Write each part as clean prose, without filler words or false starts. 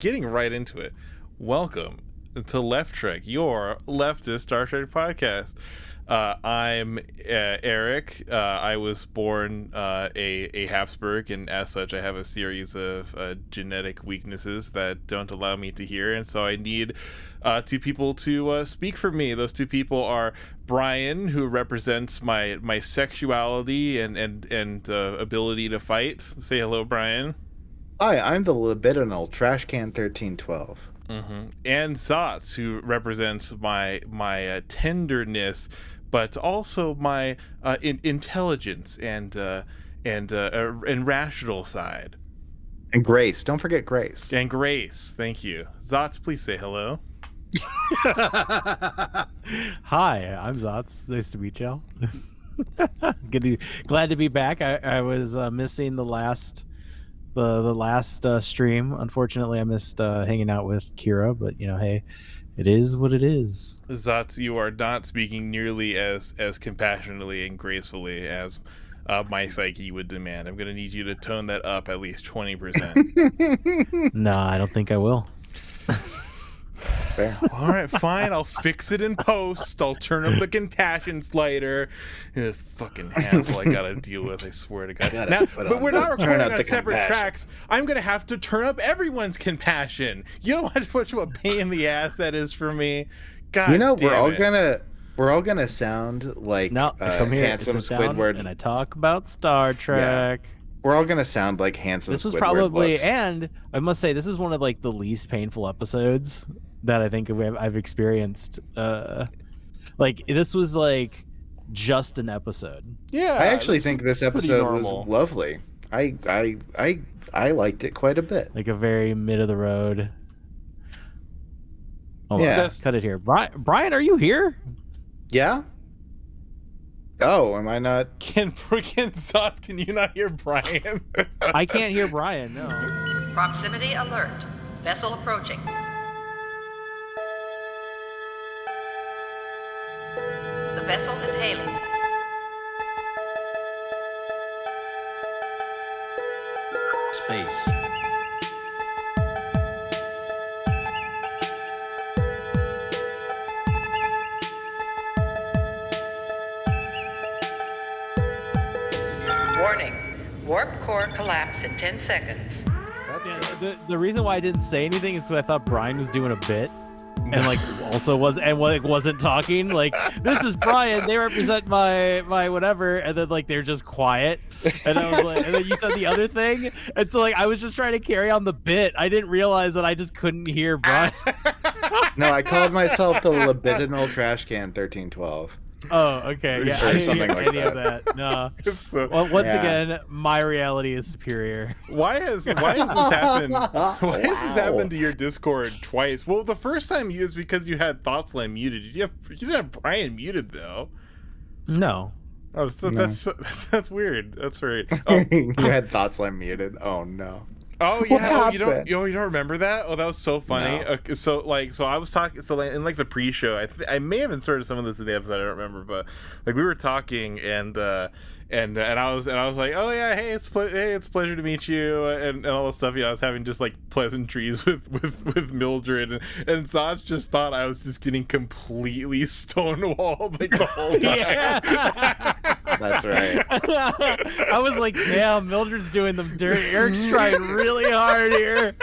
getting right into it. Welcome to Left Trek, your leftist Star Trek podcast. I'm Eric. I was born a Habsburg, and as such, I have a series of genetic weaknesses that don't allow me to hear, and so I need two people to speak for me. Those two people are Brian, who represents my sexuality and ability to fight. Say hello, Brian. Hi, I'm the libidinal trash can 1312. And Zotz, who represents my tenderness, but also my intelligence and rational side. And Grace. Don't forget Grace. And Grace, thank you. Zotz, please say hello. Hi, I'm Zotz. Nice to meet y'all. Glad to be back. I was missing the last stream. Unfortunately, I missed hanging out with Kira, but hey, it is what it is. Zotz, you are not speaking nearly as compassionately and gracefully as my psyche would demand. I'm going to need you to tone that up at least 20%. No, I don't think I will. Fair. All right, fine. I'll fix it in post. I'll turn up the compassion slider. Fucking hassle I gotta deal with. I swear to God. But we're not recording on separate tracks. I'm gonna have to turn up everyone's compassion. You know how much of a pain in the ass that is for me. God, we're all gonna sound like come here, handsome Squidward, and I talk about Star Trek. Yeah. We're all gonna sound like handsome. This is Squidward probably, looks. And I must say, this is one of the least painful episodes that I think I've experienced. This was just an episode. Yeah, I actually think this episode was lovely. I liked it quite a bit. Like a very mid of the road. Oh yeah, cut it here. Brian, are you here? Yeah. Oh, am I not? Can you not hear Brian? I can't hear Brian, no. Proximity alert. Vessel approaching. The vessel is hailing. Space. Warning. Warp core collapse in 10 seconds. The reason why I didn't say anything is because I thought Brian was doing a bit. And also wasn't talking. This is Brian. They represent my whatever, and then they're just quiet. And I was and then you said the other thing, and so I was just trying to carry on the bit. I didn't realize that I just couldn't hear Brian. No, I called myself the libidinal trash can 1312. Oh, okay. Yeah, I didn't hear any of that. No. Once again, my reality is superior. Why has this happened? Why has this happened to your Discord twice? Well, the first time is because you had ThoughtSlam muted. You didn't have Brian muted though. No. Oh, so no. That's weird. That's very. Oh. You had ThoughtSlam muted. Oh no. Oh yeah, you don't remember that? Oh, that was so funny. No. Okay, so I was talking. So in the pre-show, I may have inserted some of this in the episode. I don't remember, but we were talking and I was like, oh yeah, hey, it's a pleasure to meet you and all this stuff. Yeah, I was having just pleasantries with Mildred and Zotz just thought I was just getting completely stonewalled the whole time. That's right. I was like, damn, Mildred's doing them dirty. Eric's trying really hard here.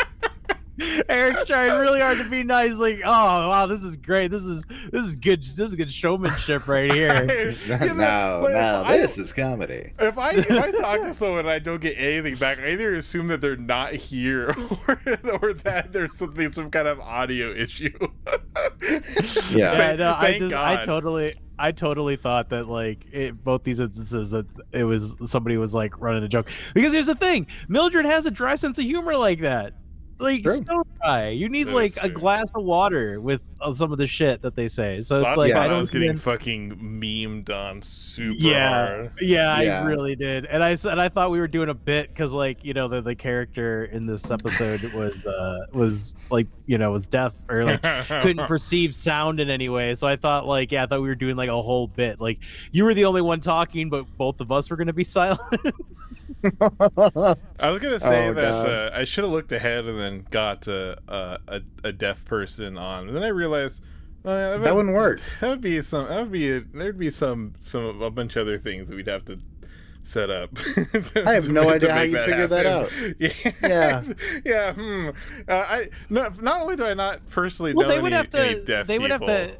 Eric's trying really hard to be nice. Oh wow, this is great. This is good. This is good showmanship right here. This is comedy. If I talk to someone and I don't get anything back, I either assume that they're not here or that there's some kind of audio issue. Yeah, no, I totally thought that both these instances that it was somebody was running a joke, because here's the thing, Mildred has a dry sense of humor like that. So dry. You need a glass of water with some of the shit that they say. So it's I was getting fucking memed on super hard. Yeah, I really did. And I thought we were doing a bit because the character in this episode was deaf or couldn't perceive sound in any way. So I thought I thought we were doing a whole bit. You were the only one talking, but both of us were going to be silent. I was gonna say that God. I should have looked ahead and then got a deaf person on, and then I realized That wouldn't work. There'd be some a bunch of other things that we'd have to set up. I have no idea how you figured that out. Yeah. Yeah. I not only do I not personally know they would any have to. deaf They would people, have to.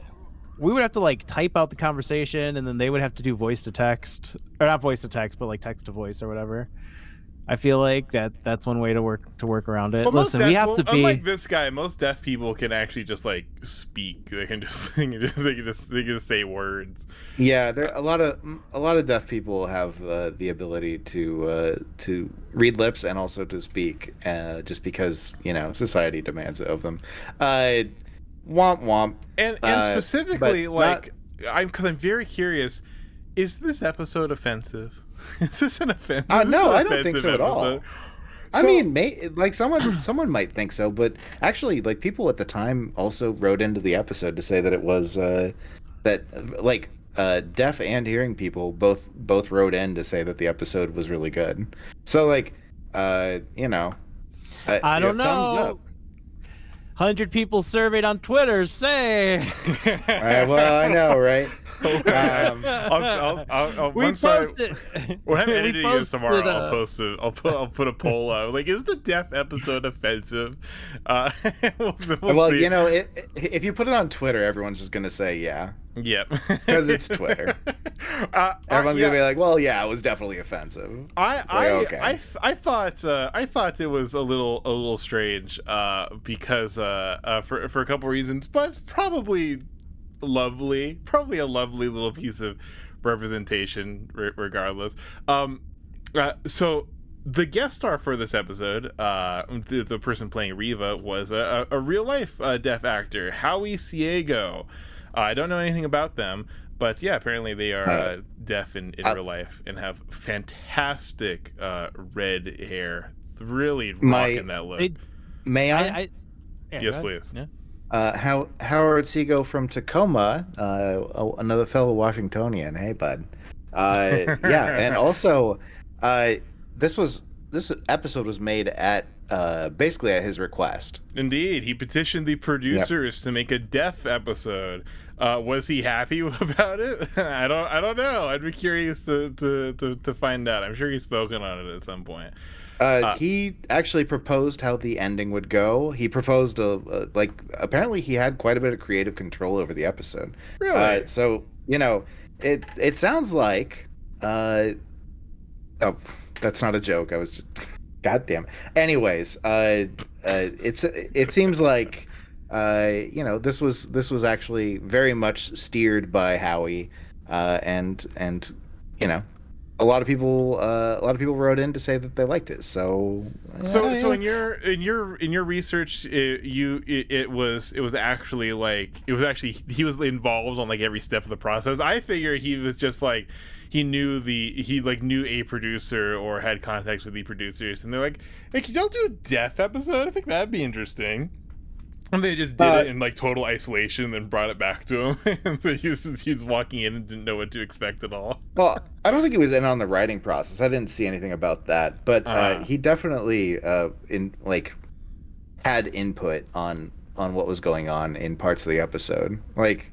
We would have to like type out the conversation, and then they would have to do voice to text, or not voice to text, but like text to voice or whatever. I feel like that's one way to work around it. Well, Listen, we have to be. Unlike this guy, most deaf people can actually just like speak. They can just they can just say words. Yeah, there a lot of deaf people have the ability to read lips and also to speak, just because society demands it of them. Womp womp. And specifically, like, I'm very curious. Is this episode offensive? Is this an offensive? No, I don't think so at all. I mean, like someone might think so, but actually, like people at the time also wrote into the episode to say that it was deaf and hearing people both wrote in to say that the episode was really good. So like, I don't know. Thumbs up. 100 people surveyed on Twitter say. Well, I know, right? We posted. When I'm editing this tomorrow, I'll post it. I'll put a poll out. Like, is the deaf episode offensive? We'll see. If you put it on Twitter, everyone's just gonna say yeah. Yep. Because it's Twitter. Everyone's gonna be like, "Well, yeah, it was definitely offensive." I thought it was a little strange because for a couple reasons, but probably a lovely little piece of representation regardless. So the guest star for this episode, the person playing Riva, was a real life deaf actor, Howie Siego. I don't know anything about them, but yeah, apparently they are deaf in real life and have fantastic red hair. Really rocking that look. May I? Yes, please. Yeah. Howard Seago from Tacoma, another fellow Washingtonian. Hey, bud. Yeah, and also, this episode was made at basically at his request. Indeed, he petitioned the producers to make a deaf episode. Was he happy about it? I don't know. I'd be curious to find out. I'm sure he's spoken on it at some point. He actually proposed how the ending would go. He proposed apparently he had quite a bit of creative control over the episode. Really? So it sounds like oh, that's not a joke. I was just goddamn. Anyways, it seems like this was actually very much steered by Howie, and a lot of people wrote in to say that they liked it. So in your research, it was actually he was involved on like every step of the process. I figured he was just like he knew a producer or had contacts with the producers, and they're like, "Hey, can y'all do a deaf episode? I think that'd be interesting." And they just did it in like total isolation, and then brought it back to him. So he was walking in and didn't know what to expect at all. Well, I don't think he was in on the writing process. I didn't see anything about that, but he definitely had input on what was going on in parts of the episode. Like,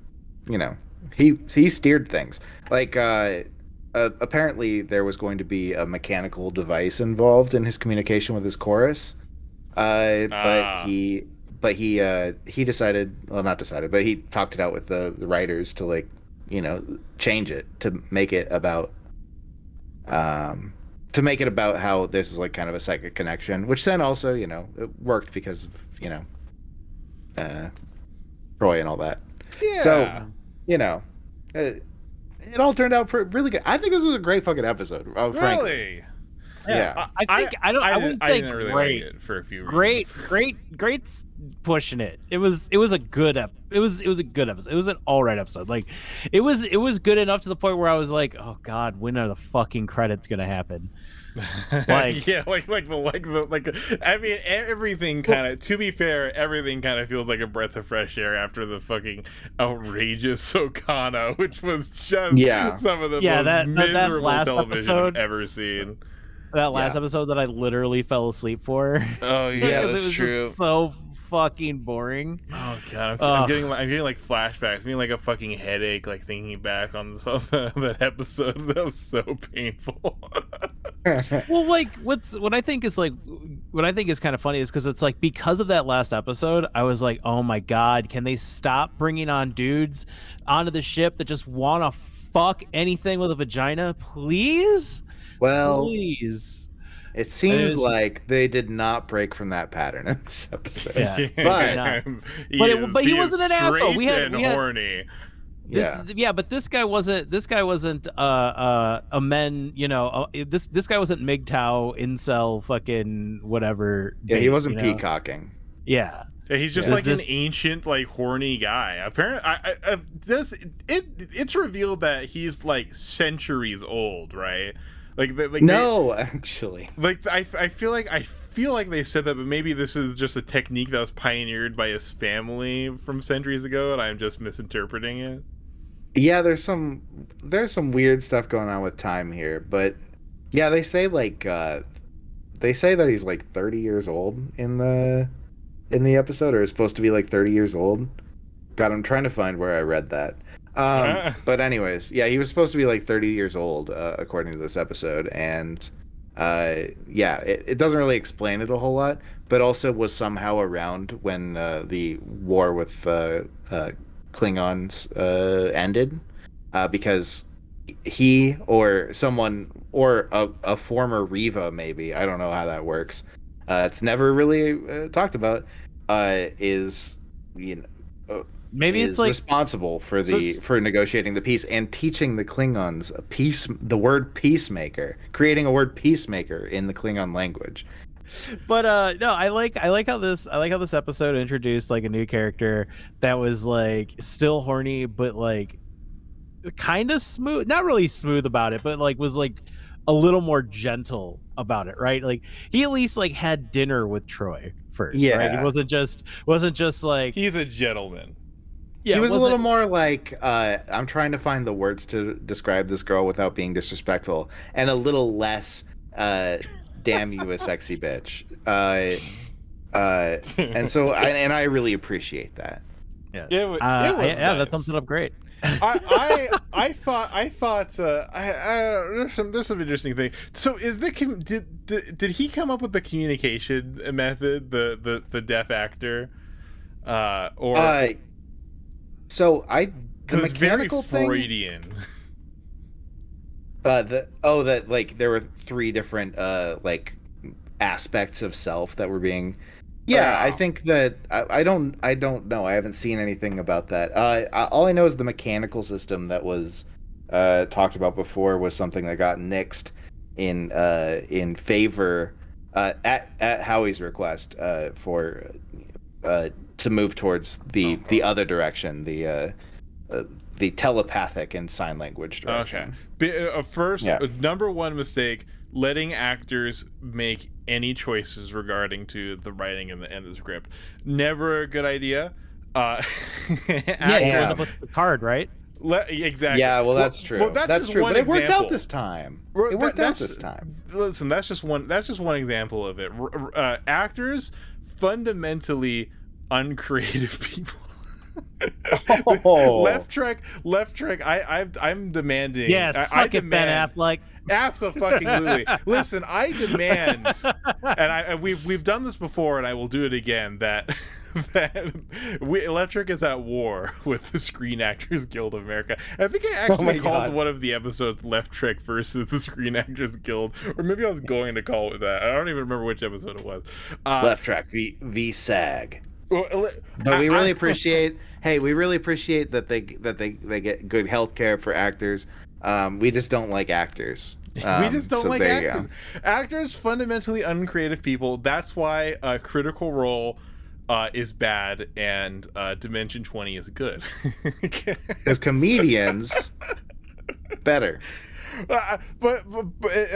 he steered things. Like, apparently there was going to be a mechanical device involved in his communication with his chorus, but he decided, well, not decided, but he talked it out with the writers to change it to make it about how this is like kind of a psychic connection, which then also it worked because of Troy and all that. Yeah. So it all turned out really good. I think this was a great fucking episode. Frankly. Really? Yeah. I wouldn't say didn't really great. like it for a few Great's pushing it. It was a good it was a good episode. It was an all right episode. Like it was good enough to the point where I was like, oh god, when are the fucking credits gonna happen? Like I mean, everything kind of, to be fair, everything kind of feels like a breath of fresh air after the fucking outrageous Sokana, which was just some of the most miserable last television episode, I've ever seen. that last Yeah. episode that I literally fell asleep for. Oh yeah, Because it that's was true. just so fucking boring. Oh god, Ugh. I'm getting like flashbacks, I'm getting like a fucking headache, like thinking back on that episode. That was so painful. Well, like what I think is kind of funny is because it's like because of that last episode, I was like, oh my god, can they stop bringing on dudes onto the ship that just want to fuck anything with a vagina, please? Well, Please. it seems just- like they did not break from that pattern in this episode. Yeah. But But he wasn't an asshole. We had horny. But this guy wasn't a men, this guy wasn't MGTOW incel fucking whatever. Yeah, he bait, wasn't you know? peacocking. Yeah. Yeah, he's just Yeah. like an ancient, like horny guy. Apparently, it's revealed that he's like centuries old, right? No, actually. I feel like they said that, but maybe this is just a technique that was pioneered by his family from centuries ago, and I'm just misinterpreting it. Yeah, there's some weird stuff going on with time here, but yeah, they say that he's like 30 years old in the episode, or is supposed to be like 30 years old. God, I'm trying to find where I read that. But anyways, yeah, he was supposed to be like 30 years old, according to this episode, and yeah, it doesn't really explain it a whole lot, but also was somehow around when the war with Klingons ended, because he or someone or a former Riva, maybe, I don't know how that works, it's never really talked about, is Maybe is it's like responsible for for negotiating the peace and teaching the Klingons the word peacemaker, creating a word peacemaker in the Klingon language. But no, I like how this episode introduced like a new character that was like still horny, but like kind of smooth, not really smooth about it, but like was like a little more gentle about it, right? Like he at least like had dinner with Troy first, Yeah. right? He wasn't just like He's a gentleman. yeah, He was a wasn't- little more like, I'm trying to find the words to describe this girl without being disrespectful, and a little less, damn you, a sexy bitch. And so, I really appreciate that. yeah, It was that nice. sums it up great. I thought there's some interesting thing. So did he come up with the communication method, the deaf actor, or So the 'cause it's very mechanical thing. Freudian? That like there were 3 different like aspects of self that were being. Yeah, I think that I don't know. I haven't seen anything about that. All I know is the mechanical system that was talked about before was something that got nixed in favor at Howie's request for to move towards the other direction, the telepathic and sign language direction. Okay. First, Yeah. number one mistake: letting actors make any choices regarding to the writing and the script. Never a good idea. Yeah, you Damn. end up with the card, right? Exactly. Yeah, well, that's true. Well, that's that's just true, one but it worked example. out this time. Well, It worked out that's- this time. Listen, that's just one example of it. Actors, fundamentally uncreative people. Oh. Left Trek. I'm demanding. Yeah, I suck it, Ben demand- Affleck. Absolutely. Listen, I demand, and we've done this before, and I will do it again. That Electric is at war with the Screen Actors Guild of America. I think I actually my called God. one of the episodes "Left Trek versus the Screen Actors Guild," or maybe I was going to call it that. I don't even remember which episode it was. Left Track v SAG. Well, But we really appreciate. Hey, we really appreciate that they get good health care for actors. We just don't like actors. We just don't so like there you actors. Actors, fundamentally uncreative people. That's why Critical Role is bad and Dimension 20 is good. Because comedians, better. But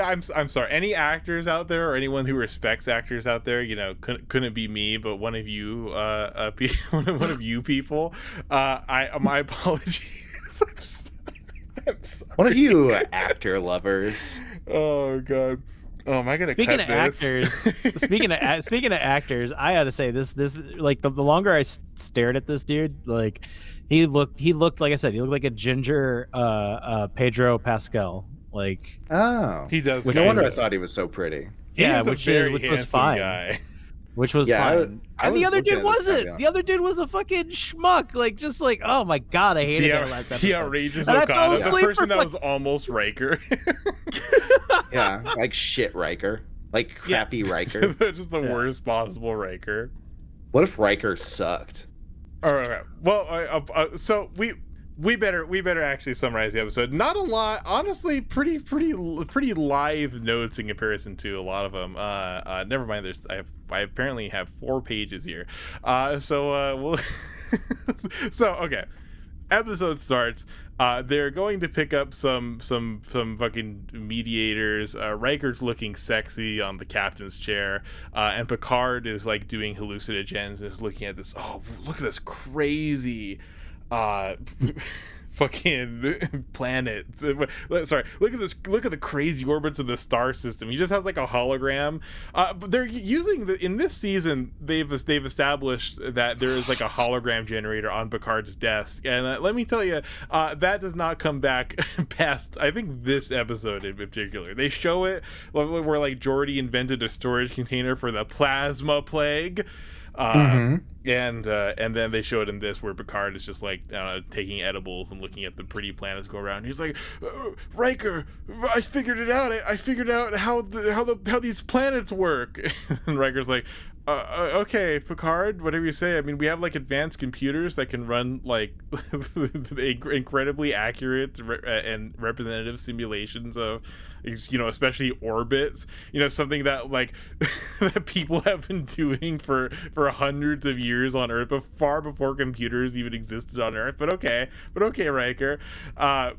I'm sorry. Any actors out there, or anyone who respects actors out there, couldn't be me, but one of you, one of you people. My apologies. I'm sorry. One of you actor lovers. Oh god. Oh, am I gonna Speaking cut of this? actors, speaking of actors, I gotta say this like the longer I stared at this dude, like he looked like I said, he looked like a ginger Pedro Pascal, like Oh, He does. Which no wonder I was- thought he was so pretty. He yeah, is a which very was handsome fine. guy. Which was Yeah, fine. I And the was other looking dude at this wasn't. guy, The other dude was a fucking schmuck. Like, just like, oh my god, I hated that last episode. The outrageous And I fell Okada, the asleep person for, that like- was almost Riker. Yeah, like shit Riker. Like crappy Riker. Just the worst possible Riker. What if Riker sucked? All right. Well, so we better actually summarize the episode. Not a lot, honestly. Pretty live notes in comparison to a lot of them. Never mind. I apparently have 4 pages here. We'll. So okay. Episode starts. They're going to pick up some fucking mediators. Riker's looking sexy on the captain's chair, and Picard is like doing hallucinogens and is looking at this. Oh, look at this crazy, fucking planet. Sorry, look at this. Look at the crazy orbits of the star system. He just has like a hologram. But they're using in this season. They've established that there is like a hologram generator on Picard's desk, and let me tell you, that does not come back past I think this episode in particular. They show it where like Geordi invented a storage container for the plasma plague. And then they show it in this where Picard is just like taking edibles and looking at the pretty planets go around. He's like, Riker, I figured it out. I figured out how these planets work. And Riker's like, okay, Picard, whatever you say. I mean, we have like advanced computers that can run like incredibly accurate and representative simulations of, especially orbits. Something that like that people have been doing for hundreds of years on Earth, but far before computers even existed on Earth. But okay, Riker. But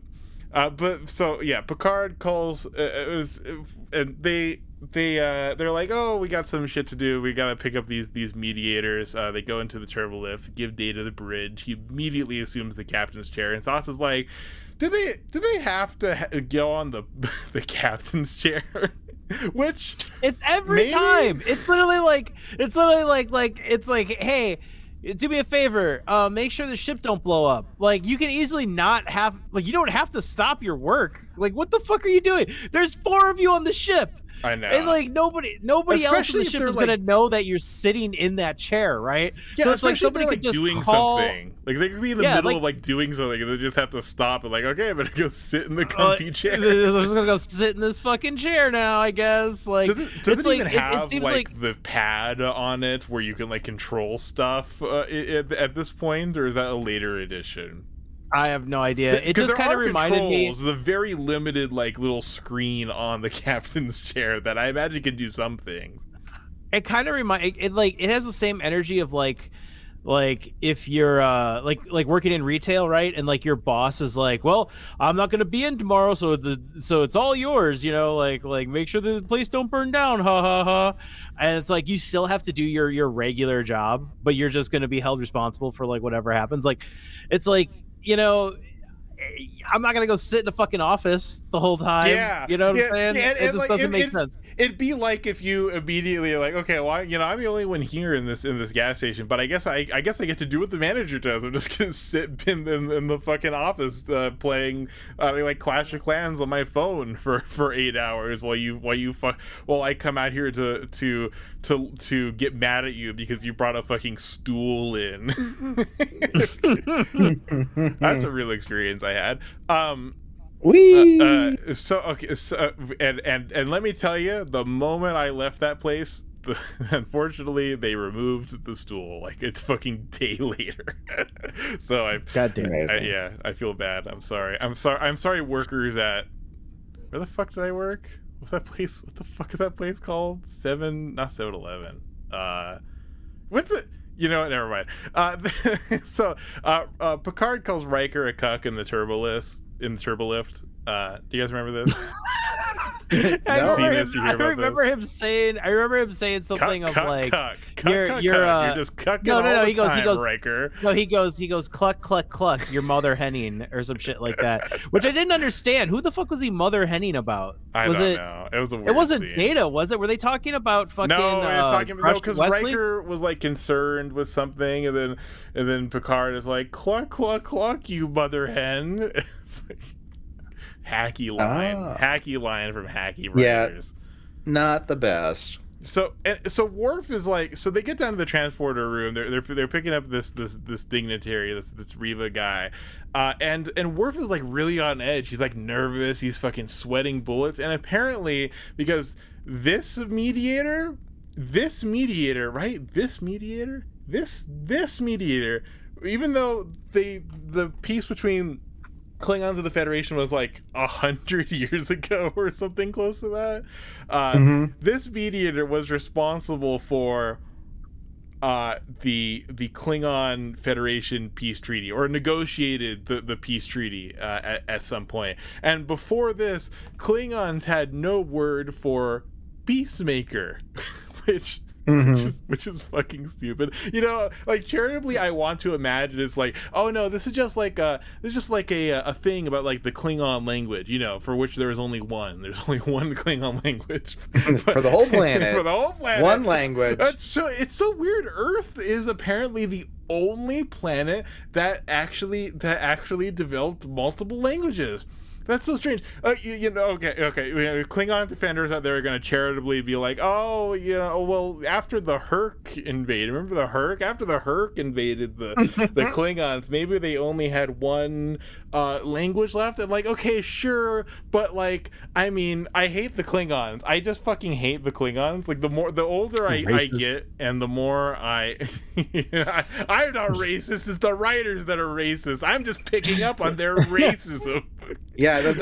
so yeah, Picard calls. They're like, oh, we got some shit to do. We gotta pick up these mediators. They go into the turbo lift, give Data the bridge. He immediately assumes the captain's chair, and Sauce is like, do they have to go on the captain's chair? Which It's every maybe? time. It's literally like hey, do me a favor, make sure the ship don't blow up. Like, you can easily not have, like, you don't have to stop your work. Like, what the fuck are you doing? There's 4 of you on the ship. I know. And like nobody else on Especially the if ship they're, is like- gonna know that you're sitting in that chair, right? Yeah, so it's like especially if somebody they're, could just doing call. something. Like they could be in the Yeah, middle like- of like doing something, and they just have to stop and like, okay, I better go sit in the comfy chair. I'm just gonna go sit in this fucking chair now, I guess. Like, Does it it's like, even it have seems like the pad on it where you can like control stuff at this point, or is that a later edition? I have no idea. It 'Cause just there kind of are reminded me. controls, the very limited like little screen on the captain's chair that I imagine can do some things. It kind of it has the same energy of like if you're like working in retail, right? And like your boss is like, well, I'm not gonna be in tomorrow, so it's all yours, like make sure the place don't burn down, ha ha ha. And it's like you still have to do your regular job, but you're just gonna be held responsible for like whatever happens. Like, it's like, I'm not gonna go sit in a fucking office the whole time. Yeah, you know what I'm saying? Yeah, It just like, doesn't make sense. It'd be like if you immediately are like, okay, well, I'm the only one here in this gas station, but I guess I get to do what the manager does. I'm just gonna sit in the fucking office playing like Clash of Clans on my phone for 8 hours while I come out here to get mad at you because you brought a fucking stool in. That's a real experience I had. And let me tell you, the moment I left that place, unfortunately they removed the stool like it's fucking day later. So I feel bad. I'm sorry workers at, where the fuck did I work? What's that place? What the fuck is that place called? Not 7-Eleven. Never mind. Picard calls Riker a cuck in the turbo lift. Do you guys remember this? Have you seen this? You hear about remember this? him saying. I remember him saying something of like, you're just cucking no, all the he goes, time, Riker. No, he goes, cluck, cluck, cluck, your mother henning or some shit like that, which I didn't understand. Who the fuck was he mother henning about? I don't know. It was a weird It wasn't scene. Data, was it? Were they talking about fucking? No, he was talking because Wesley? Riker was like concerned with something, and then Picard is like, cluck, cluck, cluck, you mother hen. It's like hacky line from hacky writers. Yeah, not the best. So Worf is like, so they get down to the transporter room. They're picking up this dignitary, this Riva guy, and Worf is like really on edge. He's like nervous. He's fucking sweating bullets. And apparently, because this mediator, right? This mediator, even though the peace between Klingons of the Federation was like 100 years ago or something close to that. This mediator was responsible for the Klingon Federation peace treaty, or negotiated the peace treaty at some point. And before this, Klingons had no word for peacemaker, which is fucking stupid. You know, like charitably, I want to imagine it's like, oh no, this is just like a thing about like the Klingon language, you know, for which there is only one. There's only one Klingon language for the whole planet. For the whole planet, one language. It's so weird. Earth is apparently the only planet that actually developed multiple languages. That's so strange. Okay. Klingon defenders out there are going to charitably be like, oh, well, after the Herc invaded, remember the Herc? After the Herc invaded the Klingons, maybe they only had one language left. And like, okay, sure, but like, I mean, I hate the Klingons. I just fucking hate the Klingons. Like, the older I get, and the more I'm not racist. It's the writers that are racist. I'm just picking up on their racism. Yeah, the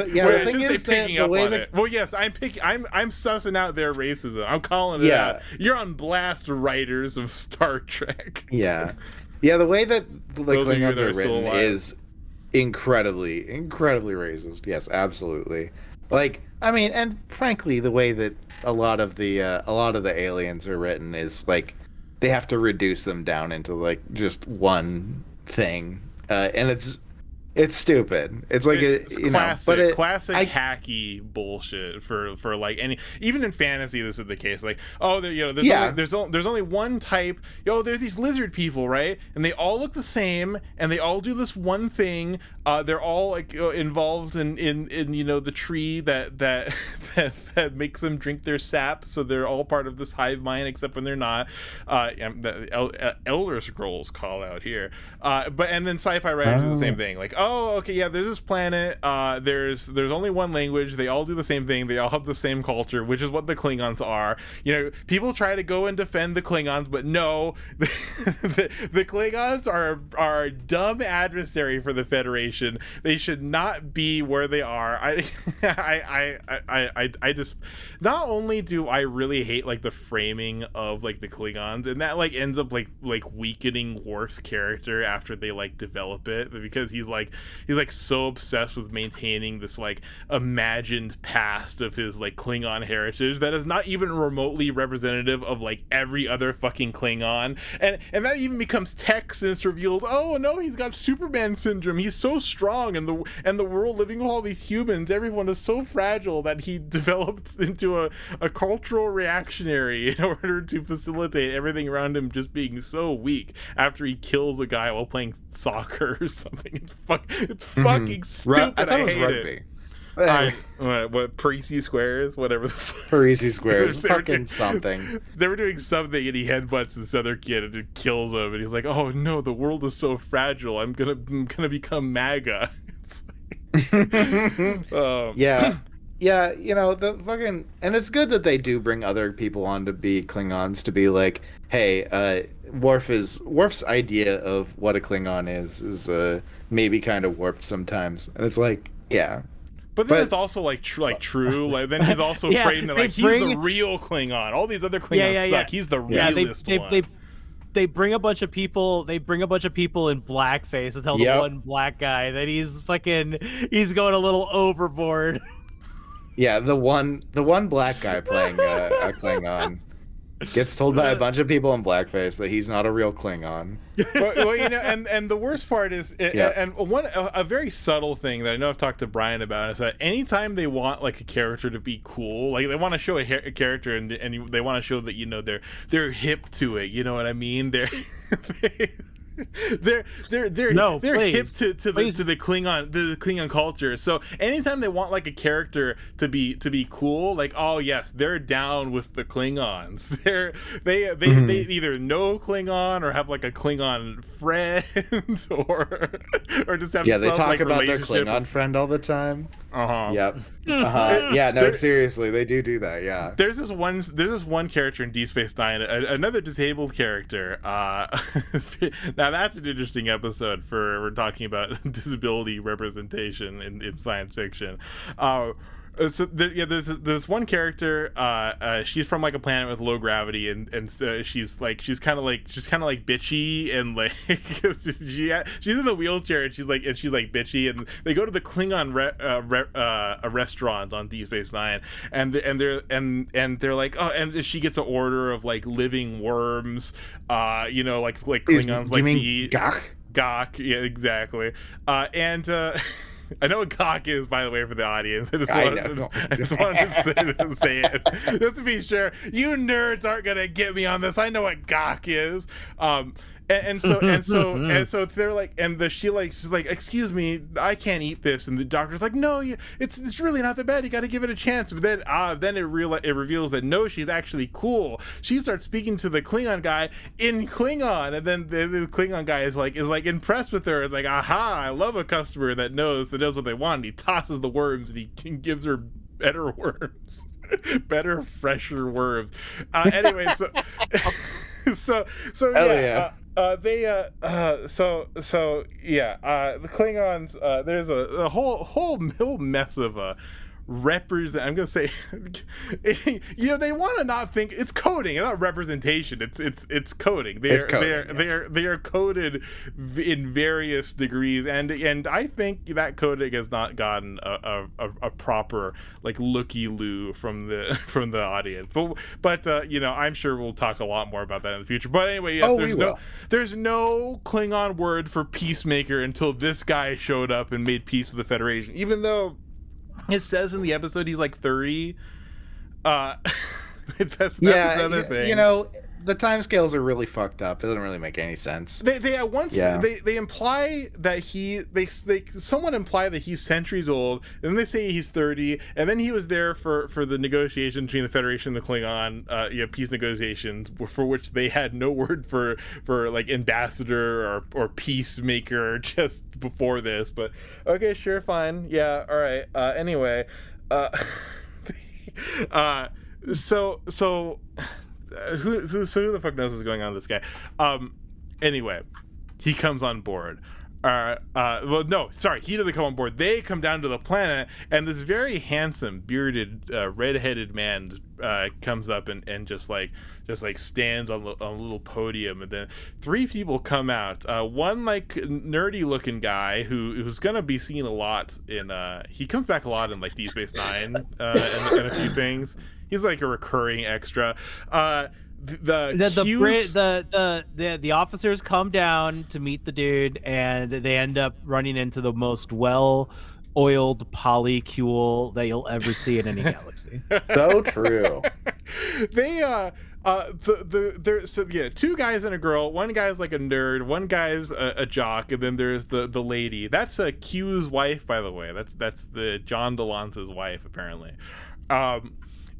thing is picking up on it. Well, yes, I'm sussing out their racism. I'm calling it out. You're on blast, writers of Star Trek. Yeah, the way that the Klingons are written is incredibly racist. Yes, absolutely. Like, I mean, and frankly, the way that a lot of the aliens are written is like they have to reduce them down into like just one thing, and it's stupid. It's like classic hacky bullshit for like any, even in fantasy this is the case. Like, oh, there's only one type. There's these lizard people, right? And they all look the same, and they all do this one thing. They're all like involved in the tree that makes them drink their sap. So they're all part of this hive mind, except when they're not. The Elder Scrolls call out here. And then sci-fi writers do the same thing. Like, oh, okay, yeah, there's this planet. There's only one language. They all do the same thing. They all have the same culture, which is what the Klingons are. People try to go and defend the Klingons, but no, the Klingons are a dumb adversary for the Federation. They should not be where they are. I just, not only do I really hate like the framing of like the Klingons, and that like ends up like weakening Worf's character after they like develop it, because he's so obsessed with maintaining this like imagined past of his like Klingon heritage that is not even remotely representative of like every other fucking Klingon, and that even becomes text, and it's revealed, oh no, he's got Superman syndrome, he's so strong, and the world living with all these humans, everyone is so fragile that he developed into a cultural reactionary in order to facilitate everything around him just being so weak after he kills a guy while playing soccer or something. It's fucking stupid. I thought it was hate rugby. What Parisi squares, whatever the Parisi squares, fucking something. They were doing something, and he headbutts this other kid, and it kills him. And he's like, "Oh no, the world is so fragile. I'm gonna become MAGA." Yeah, the fucking, and it's good that they do bring other people on to be Klingons, to be like, hey, Worf's idea of what a Klingon is maybe kind of warped sometimes, and it's like, yeah. But then it's also like true. Like then he's also framed that like he's the real Klingon. All these other Klingons suck. He's the realest one. They bring a bunch of people. They bring a bunch of people in blackface and tell the one black guy that he's going a little overboard. Yeah, the one black guy playing a Klingon gets told by a bunch of people in blackface that he's not a real Klingon. Well, and the worst part is, Yeah. and a very subtle thing that I know I've talked to Brian about is that anytime they want like a character to be cool, like they want to show a character and they want to show that they're hip to it. You know what I mean? They're hip to the Klingon culture. So anytime they want like a character to be cool, like, oh yes, they're down with the Klingons. They either know Klingon or have like a Klingon friend or just have they some, talk like, about their relationship. Klingon friend all the time. Yep. Yeah, no, seriously, they do that. Yeah. There's this one character in Deep Space Nine, another disabled character. Now that's an interesting episode we're talking about disability representation in science fiction. There's this one character. She's from like a planet with low gravity, and she's kind of like bitchy, and like she's in the wheelchair, and she's like bitchy, and they go to the Klingon restaurant on Deep Space Nine, and they're like, oh, and she gets an order of like living worms, like Klingons like to eat. Gok, yeah, exactly, and. I know what Gok is, by the way, for the audience. I just wanted to say it. Just to be sure. You nerds aren't going to get me on this. I know what Gok is. And so they're like, and she's like, excuse me, I can't eat this. And the doctor's like, no, it's really not that bad. You got to give it a chance. But then it reveals that no, she's actually cool. She starts speaking to the Klingon guy in Klingon, and then the Klingon guy is like impressed with her. It's like, aha, I love a customer that knows what they want. And he tosses the worms and he gives her better worms. Better, fresher worms. Anyway, so yeah. The Klingons, there's a whole mess of I'm gonna say they want to not think it's coding, it's not representation, it's coding. They are coded in various degrees, and I think that coding has not gotten a proper like looky-loo from the audience, but I'm sure we'll talk a lot more about that in the future. But anyway, yes, there's no Klingon word for peacemaker until this guy showed up and made peace with the Federation, even though it says in the episode he's like 30. That's another thing. The time scales are really fucked up. It doesn't really make any sense. They imply that someone imply that he's centuries old, and then they say he's 30, and then he was there for the negotiation between the Federation and the Klingon, peace negotiations, for which they had no word for like ambassador or peacemaker just before this. But okay, sure, fine, yeah, all right. Anyway, who the fuck knows what's going on with this guy? Anyway, he comes on board. He doesn't come on board. They come down to the planet, and this very handsome, bearded, red-headed man comes up and just stands on a little podium, and then three people come out. One like nerdy-looking guy who's gonna be seen a lot in. He comes back a lot in like Deep Space Nine and a few things. He's like a recurring extra. The officers come down to meet the dude, and they end up running into the most well-oiled polycule that you'll ever see in any galaxy. So true. Two guys and a girl. One guy's like a nerd, one guy's a jock, and then there's the lady. That's Q's wife, by the way. That's the John DeLance's wife, apparently.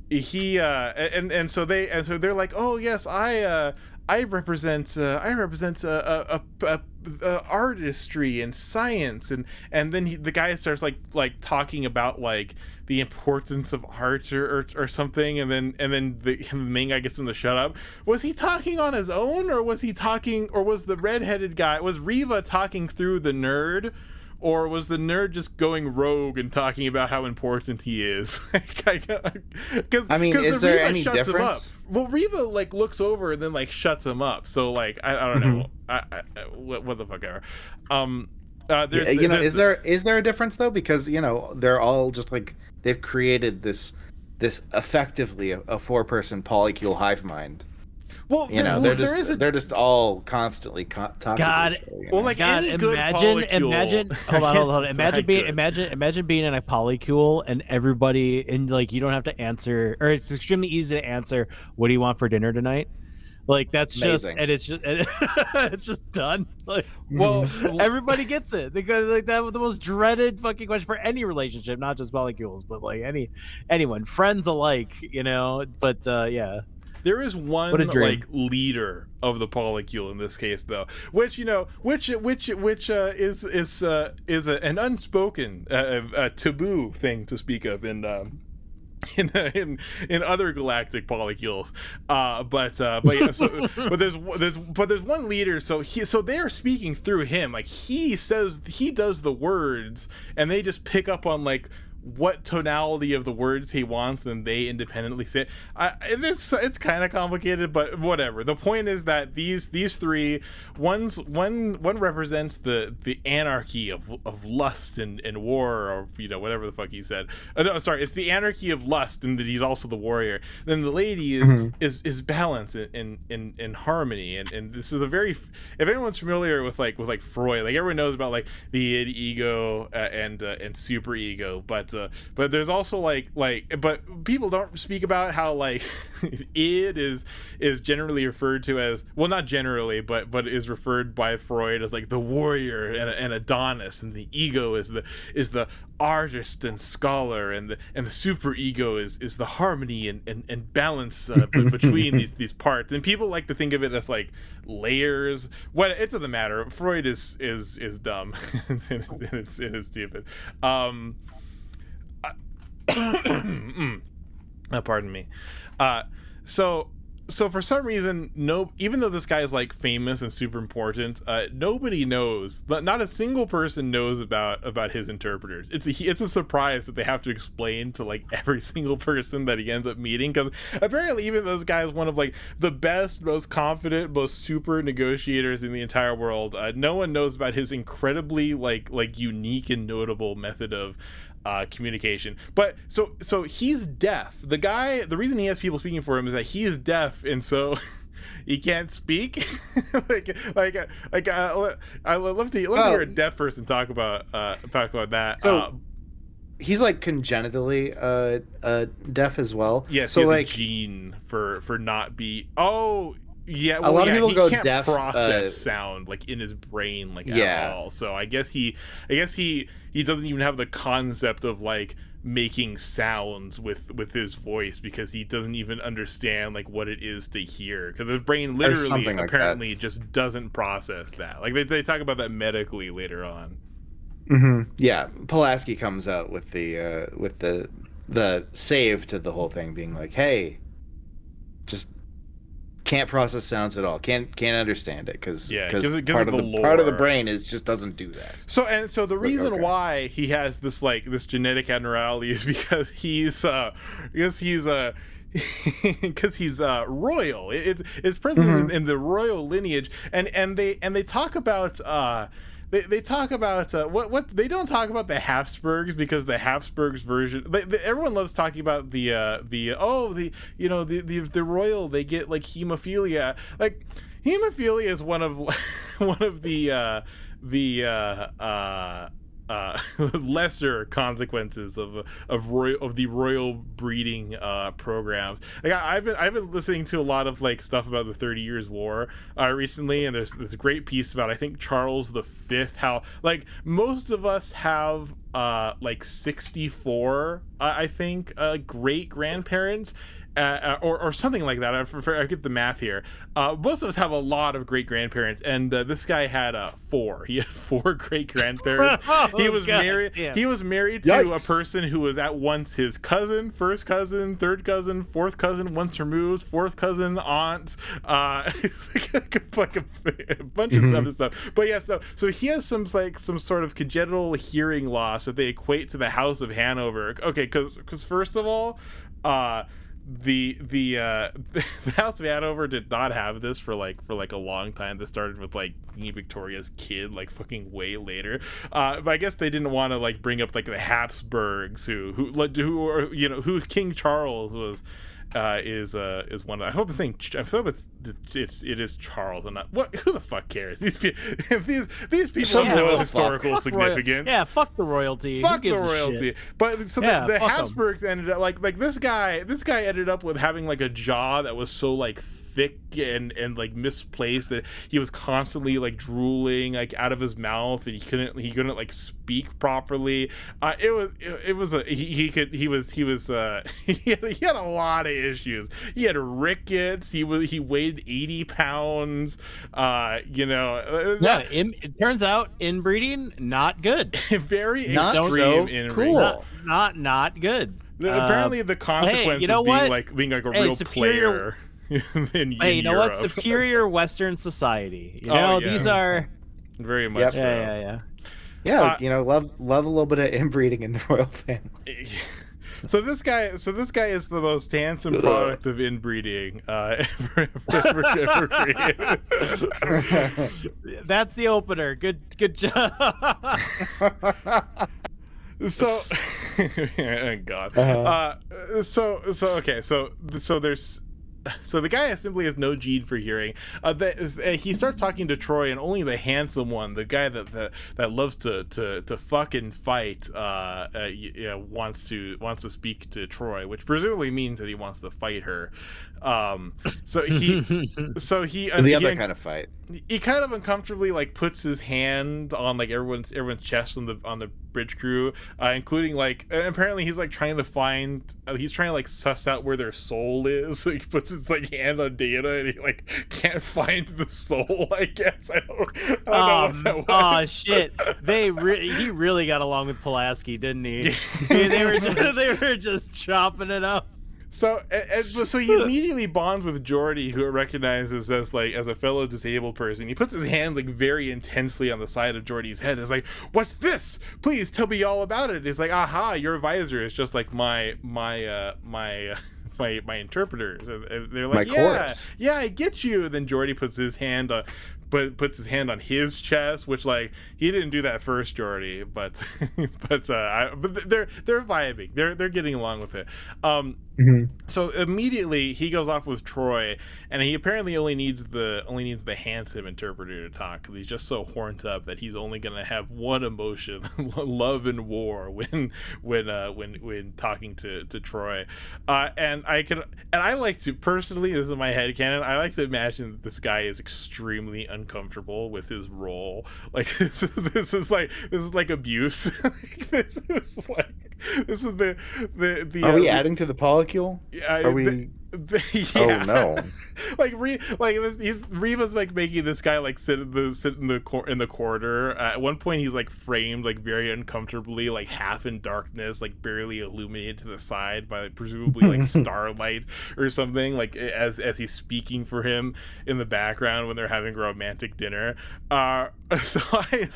So they're like, oh yes, I represent artistry and science, and then the guy starts like talking about like the importance of art or something, and then the main guy gets him to shut up. Was he talking on his own, or was the redheaded guy, was Riva talking through the nerd? Or was the nerd just going rogue and talking about how important he is? Because is there any difference? Well, Riva like looks over and then like shuts him up. So like I don't know. What the fuck ever. There's, You know, there's is there a difference though? Because you know they're all just like they've created this effectively a 4-person polycule hive mind. well, You know, there is a they're just all constantly talking God, to each other. You well, know? like God, any good imagine, polycule. hold on, hold on. It's not good. Imagine being in a polycule and everybody, and like you don't have to answer, or it's extremely easy to answer. What do you want for dinner tonight? Like that's Amazing. it's just done. Like Well, everybody gets it because like that was the most dreaded fucking question for any relationship, not just polycules, but like anyone, friends alike, you know. But yeah, there is what a one dream. like leader of the polycule in this case, though, which you know, which is an unspoken taboo thing to speak of in other galactic polycules, but yeah, so but there's one leader, so they're speaking through him, like he says, he does the words, and they just pick up on like what tonality of the words he wants, and they independently say it. It's kind of complicated, but whatever. The point is that these three, one represents the anarchy of lust and war, or you know, whatever the fuck he said. No, sorry, it's the anarchy of lust, and that he's also the warrior. Then the lady is balance and harmony, and this is a very, if anyone's familiar with like Freud, like everyone knows about like the id, ego, and super ego, but there's also but people don't speak about how like id is generally referred to as, well, not generally, but is referred by Freud as like the warrior and Adonis, and the ego is the artist and scholar, and the super ego is the harmony and balance between these parts. And people like to think of it as like layers. What it doesn't matter. Freud is dumb and it's stupid. Pardon me. So for some reason, even though this guy is like famous and super important, nobody knows. Not a single person knows about his interpreters. It's a surprise that they have to explain to like every single person that he ends up meeting, because apparently even though this guy is one of like the best, most confident, most super negotiators in the entire world, no one knows about his incredibly like unique and notable method of communication. But so he's deaf. The reason he has people speaking for him is that he is deaf, and so he can't speak. I love to hear a deaf person talk about that. So he's like congenitally deaf as well. Yes, so he has like a gene for not be. Oh. Yeah, a lot of people go can't deaf. Process sound like in his brain, like at all. So I guess he doesn't even have the concept of like making sounds with his voice, because he doesn't even understand like what it is to hear, because his brain literally apparently just doesn't process that. Like they talk about that medically later on. Mm-hmm. Yeah, Pulaski comes out with the save to the whole thing, being like, "Hey, just." Can't process sounds at all. Can't understand it because part of the brain just doesn't do that. So the reason why he has this genetic abnormality is because he's royal. It's present in the royal lineage, and they talk about They talk about what they don't talk about the Habsburgs, because the Habsburgs version, everyone loves talking about the royal, they get like hemophilia. Like hemophilia is one of the lesser consequences of the royal breeding programs. Like I've been listening to a lot of like stuff about the 30 Years War recently, and there's this great piece about, I think, Charles V, how like most of us have like 64 I think great grandparents, or something like that. I get the math here. Most of us have a lot of great grandparents, and this guy had 4. He had 4 great grandparents. He was married. Yeah. He was married to a person who was at once his cousin, first cousin, third cousin, fourth cousin, once removed, fourth cousin, aunt. Like a bunch of stuff. But yeah, so he has some sort of congenital hearing loss that they equate to the House of Hanover. Okay, because first of all, the House of Hanover did not have this for like a long time. This started with like Queen Victoria's kid, like fucking way later. But I guess they didn't want to like bring up like the Habsburgs, who are, you know, who King Charles was. Is one of, I hope it is Charles and not what, who the fuck cares, these people Some have no royal historical significance. Yeah, fuck the royalty. Fuck Who the gives a royalty. shit? But so Yeah, the fuck 'em. Habsburgs ended up like this guy ended up with having like a jaw that was so like thick and like misplaced that he was constantly like drooling like out of his mouth, and he couldn't like speak properly. He had a lot of issues. He had rickets. He weighed 80 pounds. It turns out inbreeding not good. Very Not extreme so inbreeding. cool. Not good. Apparently, the consequence you know of being what? like a Hey, real superior- player in Hey, you know Europe. what? Superior Western society. You Oh, know, yeah. these are. Very much Yep. so. Yeah. Yeah, you know, love a little bit of inbreeding in the royal family. So this guy is the most handsome product of inbreeding ever created. That's the opener. Good job. So, oh God. So the guy simply has no gene for hearing. He starts talking to Troy, and only the handsome one, the guy that loves to fuck and fight, wants to speak to Troy, which presumably means that he wants to fight her. So he The other kind of fight. He kind of uncomfortably like puts his hand on like everyone's chest on the bridge crew, including like, apparently he's like trying to like suss out where their soul is. So he puts his like hand on Data, and he like can't find the soul. I guess I don't know what that was. Oh shit! He really got along with Pulaski, didn't he? they were just chopping it up. So he immediately bonds with Geordi, who recognizes as a fellow disabled person. He puts his hand like very intensely on the side of Geordi's head. It's like, "What's this? Please tell me all about it." It's like, "Aha, your visor is just like my interpreters." And they're like, "Yeah, I get you." And then Geordi puts his hand on his chest, which like he didn't do that first, Geordi, but they're vibing. They're getting along with it. So immediately he goes off with Troy, and he apparently only needs the handsome interpreter to talk, because he's just so horned up that he's only gonna have one emotion, love and war, when talking to Troy. And I like to personally, this is my headcanon, I like to imagine that this guy is extremely uncomfortable with his role. Like this is like abuse. This is the Are we adding to the Polycule? Yeah, Are we? Yeah. Oh no! Reva's like making this guy like sit in the corner. At one point, he's like framed like very uncomfortably, like half in darkness, like barely illuminated to the side by presumably like starlight or something. Like as he's speaking for him in the background when they're having a romantic dinner. So I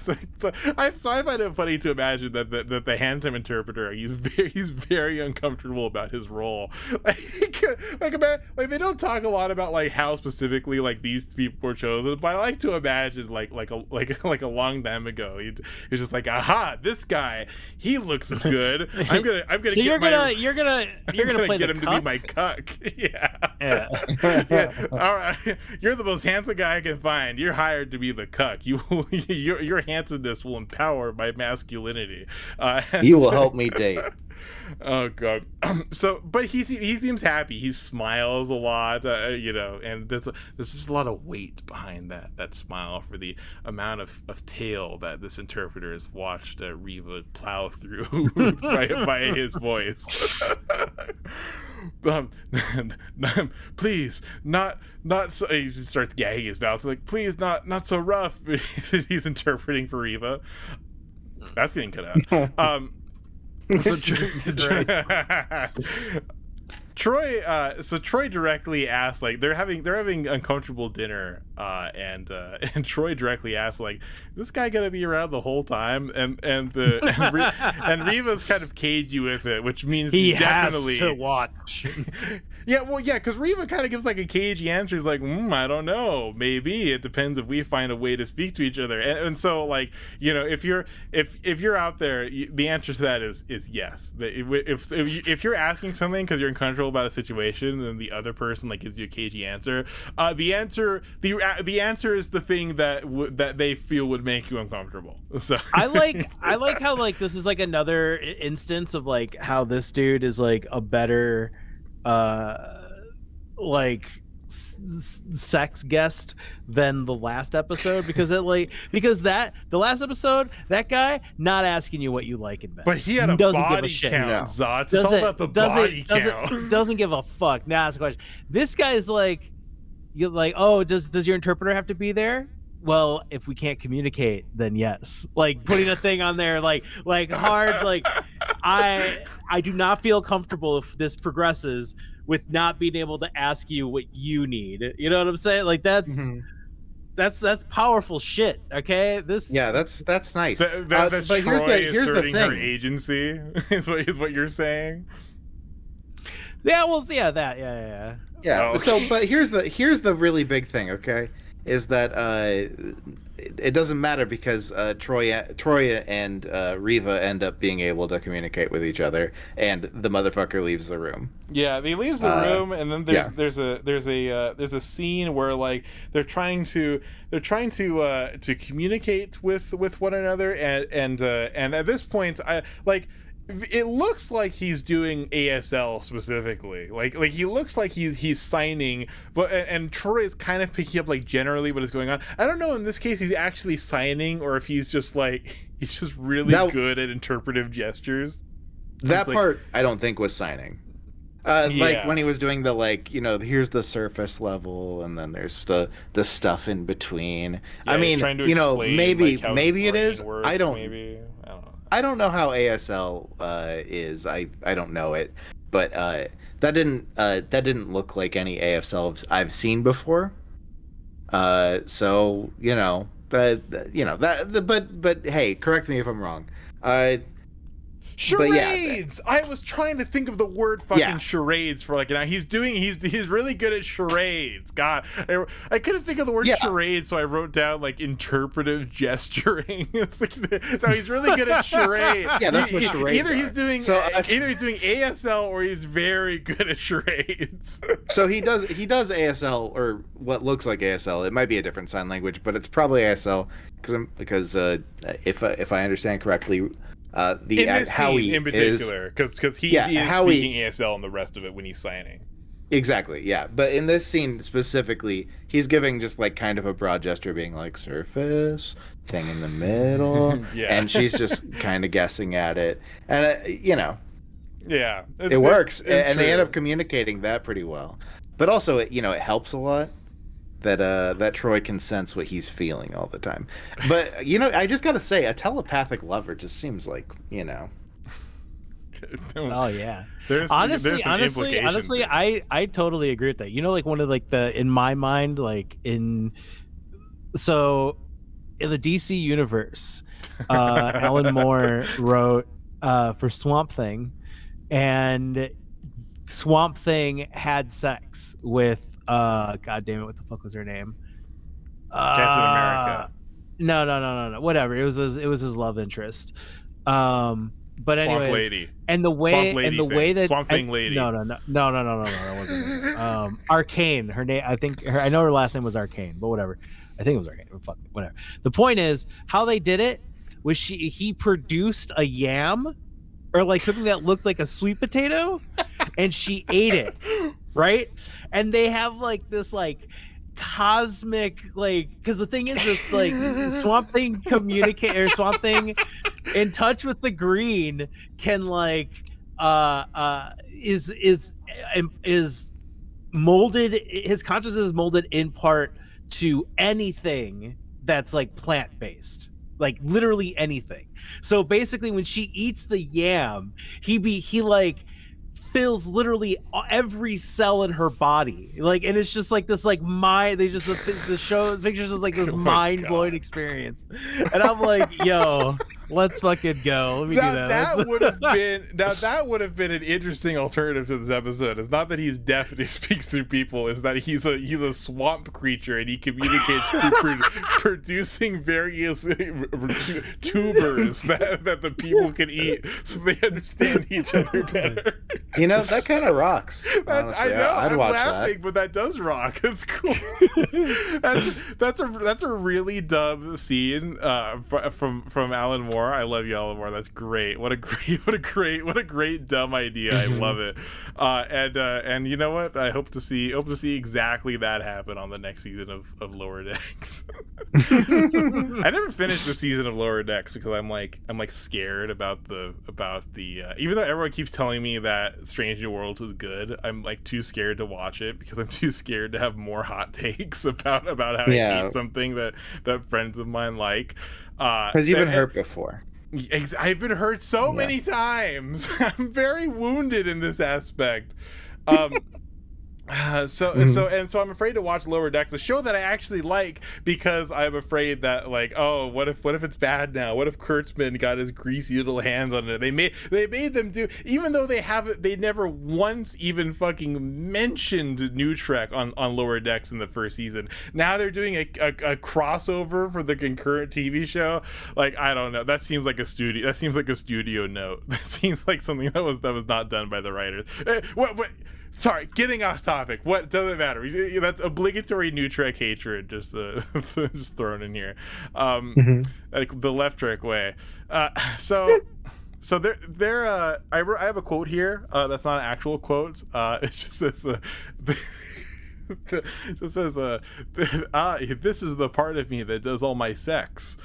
find it funny to imagine that the handsome interpreter, he's very uncomfortable about his role. Like they don't talk a lot about like how specifically like these people were chosen, but I like to imagine like a long time ago he's just like, aha, this guy, he looks good. I'm gonna So you're gonna play get the him cuck? to be my cuck. Yeah. Yeah. All right, you're the most handsome guy I can find. You're hired to be the cuck. Your handsomeness will empower my masculinity. You will help me date. Oh god. But he seems happy. He smiles a lot, and there's just a lot of weight behind that smile for the amount of tail that this interpreter has watched Riva plow through by his voice. Please, not so. He starts gagging his mouth like, please, not so rough. He's interpreting for Riva. That's getting cut out. So Troy directly asks, like they're having uncomfortable dinner, and Troy directly asks, like, this guy gonna be around the whole time? And Riva's kind of cagey with it, which means he definitely has to watch. Yeah, well, yeah, because Riva kind of gives like a cagey answer. He's like, I don't know, maybe it depends if we find a way to speak to each other. And so, like, you know, if you're out there, the answer to that is yes. If you're asking something because you're uncomfortable about a situation, and the other person like gives you a cagey answer, the answer is the thing that they feel would make you uncomfortable. So I like how like this is like another instance of like how this dude is like a better like sex guest than the last episode, because the last episode, that guy not asking you what you like in bed, but he had a doesn't body give a shit. count. No. Zotz. It's all about the body count. Doesn't give a fuck. Now ask a question. This guy's like, you're like, oh, does your interpreter have to be there? Well, if we can't communicate, then yes. Like putting a thing on there, like hard, like I do not feel comfortable if this progresses with not being able to ask you what you need. You know what I'm saying? Like that's powerful shit. Okay, that's nice. That's but Troy here's the asserting her thing. agency is what you're saying. Yeah, well, yeah. Yeah. Oh. So, but here's the really big thing. Okay, is that it doesn't matter because Troy and Riva end up being able to communicate with each other, and the motherfucker leaves the room. Yeah, he leaves the room, and then there's a scene where like they're trying to communicate with one another, and at this point, it looks like he's doing ASL specifically. Like he looks like he's signing, but and Troy is kind of picking up like generally what is going on. I don't know in this case he's actually signing or if he's just really good at interpretive gestures. That part I don't think was signing. Like when he was doing the here's the surface level and then there's the stuff in between. Yeah, I mean, explain, maybe it is. Works, I don't know. I don't know how ASL is. I don't know it, but that didn't look like any ASL I've seen before. So but hey, correct me if I'm wrong. Charades! I was trying to think of the word fucking charades for like an hour. He's really good at charades. God, I couldn't think of the word charades, so I wrote down like interpretive gesturing. It's like no, he's really good at charades. Yeah, that's what charades either he's doing either he's doing ASL or he's very good at charades. So he does ASL or what looks like ASL. It might be a different sign language, but it's probably ASL because if I understand correctly. In this Howie scene in particular, because he is speaking ASL and the rest of it when he's signing. Exactly, yeah. But in this scene specifically, he's giving just like kind of a broad gesture, being like surface thing in the middle, and she's just kind of guessing at it, and yeah, it works, it's and they end up communicating that pretty well. But also, it helps a lot that Troy can sense what he's feeling all the time. But I just gotta say, a telepathic lover just seems like Oh yeah. Honestly, I totally agree with that. Like one of like in my mind, like in the DC universe, Alan Moore wrote for Swamp Thing, and Swamp Thing had sex with God damn it, what the fuck was her name? Captain America. No. Whatever. It was his love interest. But anyways, Swamp Lady. And the way that Swamp Thing Lady. No, that wasn't it. Arcane. Her name. I know her last name was Arcane, but whatever. I think it was Arcane. Fuck it, whatever. The point is, how they did it was he produced a yam or like something that looked like a sweet potato, and she ate it, right? And they have like this like cosmic because the thing is, it's like Swamp Thing Swamp Thing in touch with the green can like is molded. His consciousness is molded in part to anything that's like plant based. Like literally anything. So basically when she eats the yam, he like fills literally every cell in her body, like, and it's just like this, like, the show pictures is like this Oh my mind-blowing God. experience, and I'm like, yo, let's fucking go. Let me do that. That would have been an interesting alternative to this episode. It's not that he's deaf and he speaks through people, it's that he's a swamp creature and he communicates through producing various tubers that the people can eat so they understand each other better. You know, that kind of rocks. Honestly. I know. I'd I'm watch laughing, that. but that does rock. It's cool. that's a really dumb scene from Alan Moore. I love you, Alan Moore. That's great. What a great dumb idea. I love it. And you know what? I hope to see exactly that happen on the next season of Lower Decks. I never finished the season of Lower Decks because I'm like scared about the even though everyone keeps telling me that Strange New Worlds is good, I'm like too scared to watch it because I'm too scared to have more hot takes about how I hate something that friends of mine like. Because you've been hurt before. I've been hurt so many times. I'm very wounded in this aspect. So I'm afraid to watch Lower Decks, a show that I actually like, because I'm afraid that, like, oh, what if it's bad now? What if Kurtzman got his greasy little hands on it? They made them do, even though they never once even fucking mentioned New Trek on Lower Decks in the first season. Now they're doing a crossover for the concurrent TV show. Like, I don't know. That seems like a studio note. That seems like something that was not done by the writers. What? Sorry, getting off topic. What doesn't matter? That's obligatory New Trek hatred, just just thrown in here, like the Left Trek way. So there. I have a quote here. That's not an actual quote. It just says. It just says, "This is the part of me that does all my sex."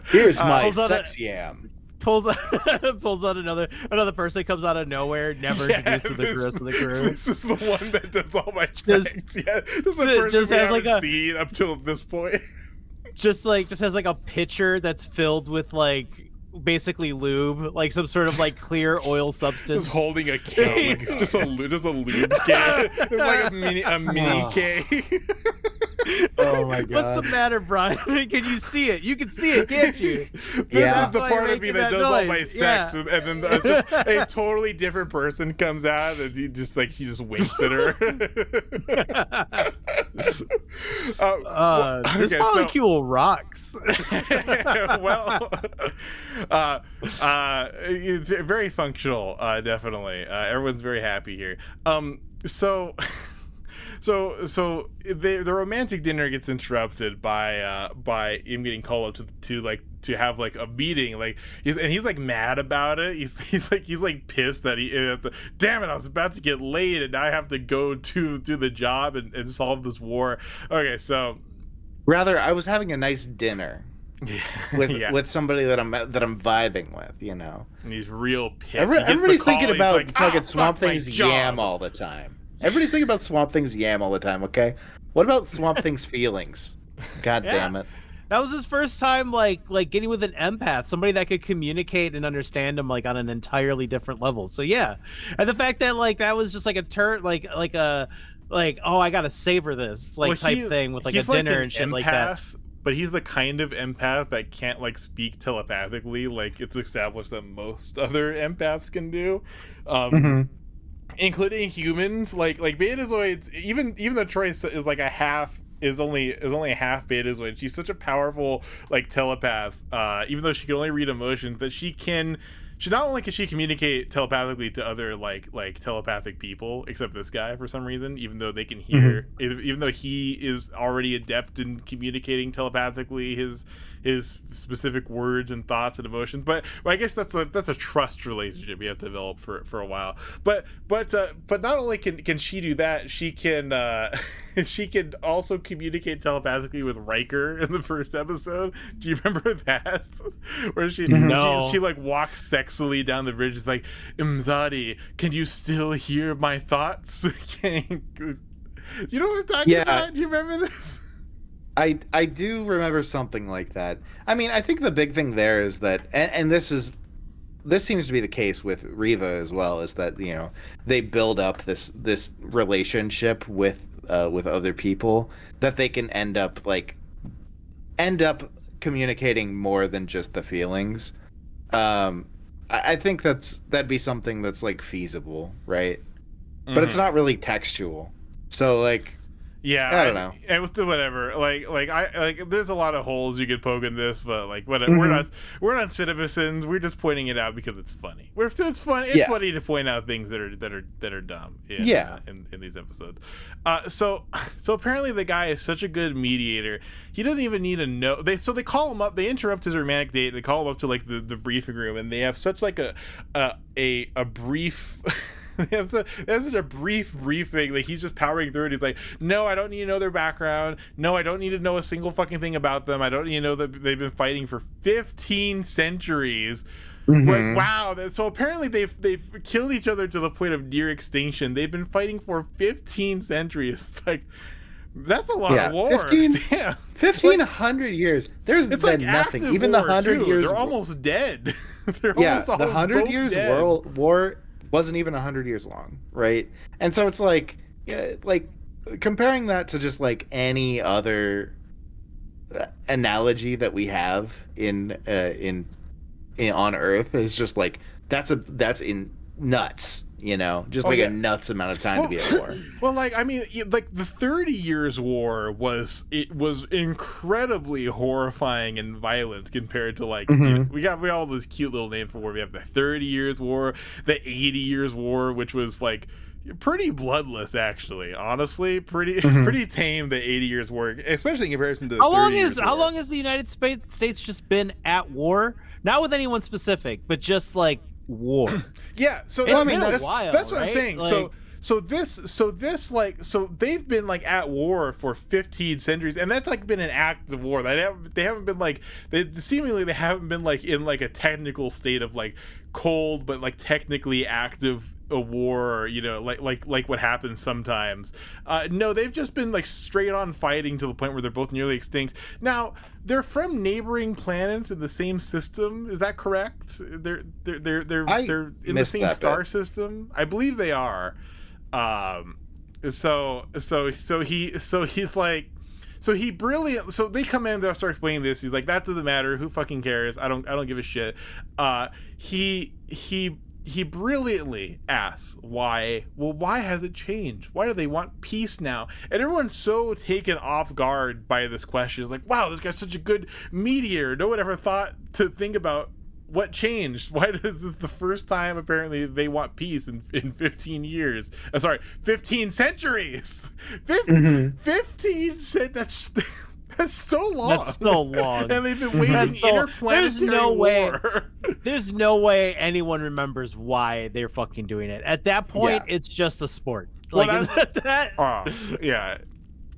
Here's my sex yam. Pulls out another person, comes out of nowhere, never introduced to the rest of the crew. This is the one that does all my sex. Yeah, this is the person we haven't seen up till this point. Just has like a pitcher that's filled with like basically lube, like some sort of like clear oil substance. Just holding a can, like, just a lube can. It's like a mini K. Oh my god! What's the matter, Brian? Can you see it? You can see it, can't you? This is the part of me that does all my sex, and then just a totally different person comes out, and he just winks at her. This Polycule rocks. Well, it's very functional, definitely. Everyone's very happy here. So the romantic dinner gets interrupted by him getting called up to have like a meeting, like he's like mad about it. He's like pissed that damn it, I was about to get laid and now I have to go to do the job and solve this war. Okay, so rather I was having a nice dinner with somebody that I'm vibing with, you know. And he's real pissed. Everybody's thinking about fucking Swamp Thing's yam all the time. Everybody's thinking about Swamp Thing's yam all the time, okay? What about Swamp Thing's feelings? God damn it. That was his first time like getting with an empath, somebody that could communicate and understand him like on an entirely different level. So yeah. And the fact that like that was just like a turn like oh, I gotta savor this type thing with like a dinner and shit empath, like that. But he's the kind of empath that can't like speak telepathically, like it's established that most other empaths can do. Including humans, like Betazoids. Even though Troy is like only a half Betazoid, she's such a powerful like telepath. Even though she can only read emotions, that she not only can she communicate telepathically to other like telepathic people, except this guy for some reason, even though they can hear, even though he is already adept in communicating telepathically his specific words and thoughts and emotions. But I guess that's a trust relationship you have to develop for a while. But not only can she do that, she can also communicate telepathically with Riker in the first episode. Do you remember that? Where she like walks sexily down the bridge, it's like, Mzadi, can you still hear my thoughts? You know what I'm talking about? Do you remember this? I do remember something like that. I mean, I think the big thing there is that, and this is this seems to be the case with Riva as well, is that they build up this relationship with other people that they can end up communicating more than just the feelings. I think that'd be something that's like feasible, right? But it's not really textual. So like, yeah, I don't know. And with whatever, there's a lot of holes you could poke in this, but like, whatever. We're not citizens. We're just pointing it out because it's funny. It's fun. It's funny to point out things that are dumb. In these episodes. So apparently the guy is such a good mediator. He doesn't even need to know. They call him up. They interrupt his romantic date. They call him up to like the briefing room, and they have such like a brief. They have such a brief briefing. Like, he's just powering through it. He's like, no, I don't need to know their background. No, I don't need to know a single fucking thing about them. I don't need to know that they've been fighting for 15 centuries. Like, wow. So apparently they've killed each other to the point of near extinction. They've been fighting for 15 centuries. Like, that's a lot of war. 1,500 years. It's like nothing. Even the 100 years. They're almost dead. The 100 years war wasn't even 100 years long, right? And so it's like comparing that to just like any other analogy that we have in on Earth is just like that's in nuts, just a nuts amount of time to be at war. Well, like, I mean, like the 30 Years' War was incredibly horrifying and violent compared to like we got all those cute little names for war. We have the 30 Years' War, the 80 Years' War, which was like pretty bloodless, actually. Honestly, pretty tame. The 80 Years' War, especially in comparison to the how long has the United States just been at war? Not with anyone specific, but just like war. Yeah, so it's been a while, that's what right? I'm saying. Like, So they've been like at war for 15 centuries, and that's like been an active war. They haven't been like they haven't been like in like a technical state of like cold but like technically active a war, like what happens sometimes. No, they've just been like straight on fighting to the point where they're both nearly extinct. Now, they're from neighboring planets in the same system. Is that correct? They're in the same star system. I believe they are. So they come in, they'll start explaining this. He's like, that doesn't matter. Who fucking cares? I don't give a shit. He brilliantly asks why has it changed? Why do they want peace now? And everyone's so taken off guard by this question. It's like, wow, this guy's such a good mediator. No one ever thought to think about what changed. Why is this the first time apparently they want peace in 15 years? 15 centuries. 15 that's so long. That's so long. And they've been waging interplanetary war. There's no way anyone remembers why they're fucking doing it. At that point, it's just a sport. Well, like, that? Yeah.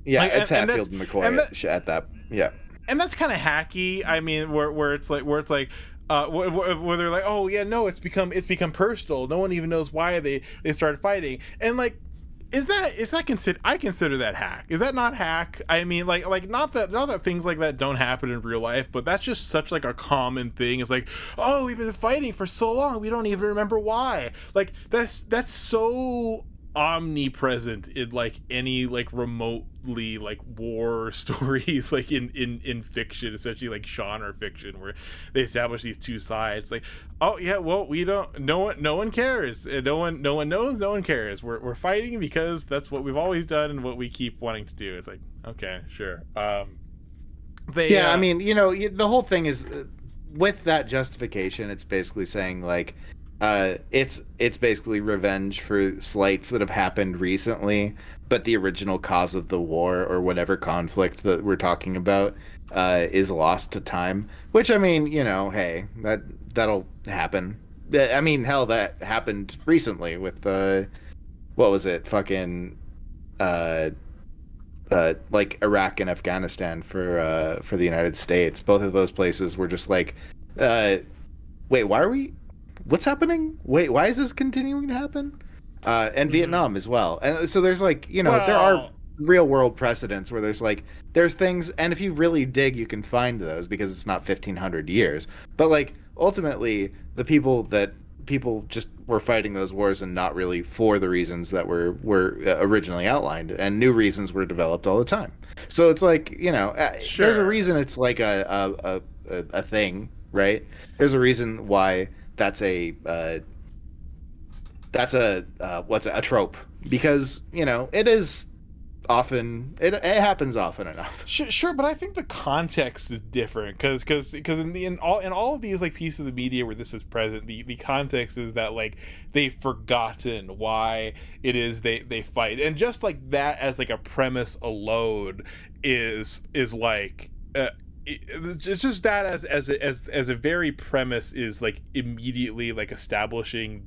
Yeah, like, it's Hatfield and McCoy at that. Yeah. And that's kind of hacky. I mean, where it's like where they're like, oh yeah, no, it's become personal. No one even knows why they started fighting. And like, is that consider? I consider that hack. Is that not hack? I mean, like not that things like that don't happen in real life, but that's just such like a common thing. It's like, oh, we've been fighting for so long, we don't even remember why. Like that's so omnipresent in like any like remotely like war stories, like in fiction, especially like genre fiction, where they establish these two sides. Like, oh yeah, well, we don't, no one cares, no one knows, no one cares. We're fighting because that's what we've always done and what we keep wanting to do. It's like, okay, sure. I mean, the whole thing is with that justification, it's basically saying like, it's basically revenge for slights that have happened recently, but the original cause of the war or whatever conflict that we're talking about is lost to time. Which, I mean, hey, that'll happen. I mean, hell, that happened recently with what was it? Fucking like Iraq and Afghanistan for the United States. Both of those places were just like, wait, what's happening? Wait, why is this continuing to happen? And Vietnam as well. And so there's like, there are real world precedents where there's things, and if you really dig, you can find those because it's not 1,500 years. But like ultimately the people just were fighting those wars and not really for the reasons that were originally outlined, and new reasons were developed all the time. So it's like, there's a reason it's like a thing, right? There's a reason why that's a a trope, because it is often it happens often enough. Sure, but I think the context is different because in all of these like pieces of media where this is present, the context is that like they've forgotten why it is they fight, and just like that as like a premise alone is like. It's just that as a very premise is like immediately like establishing,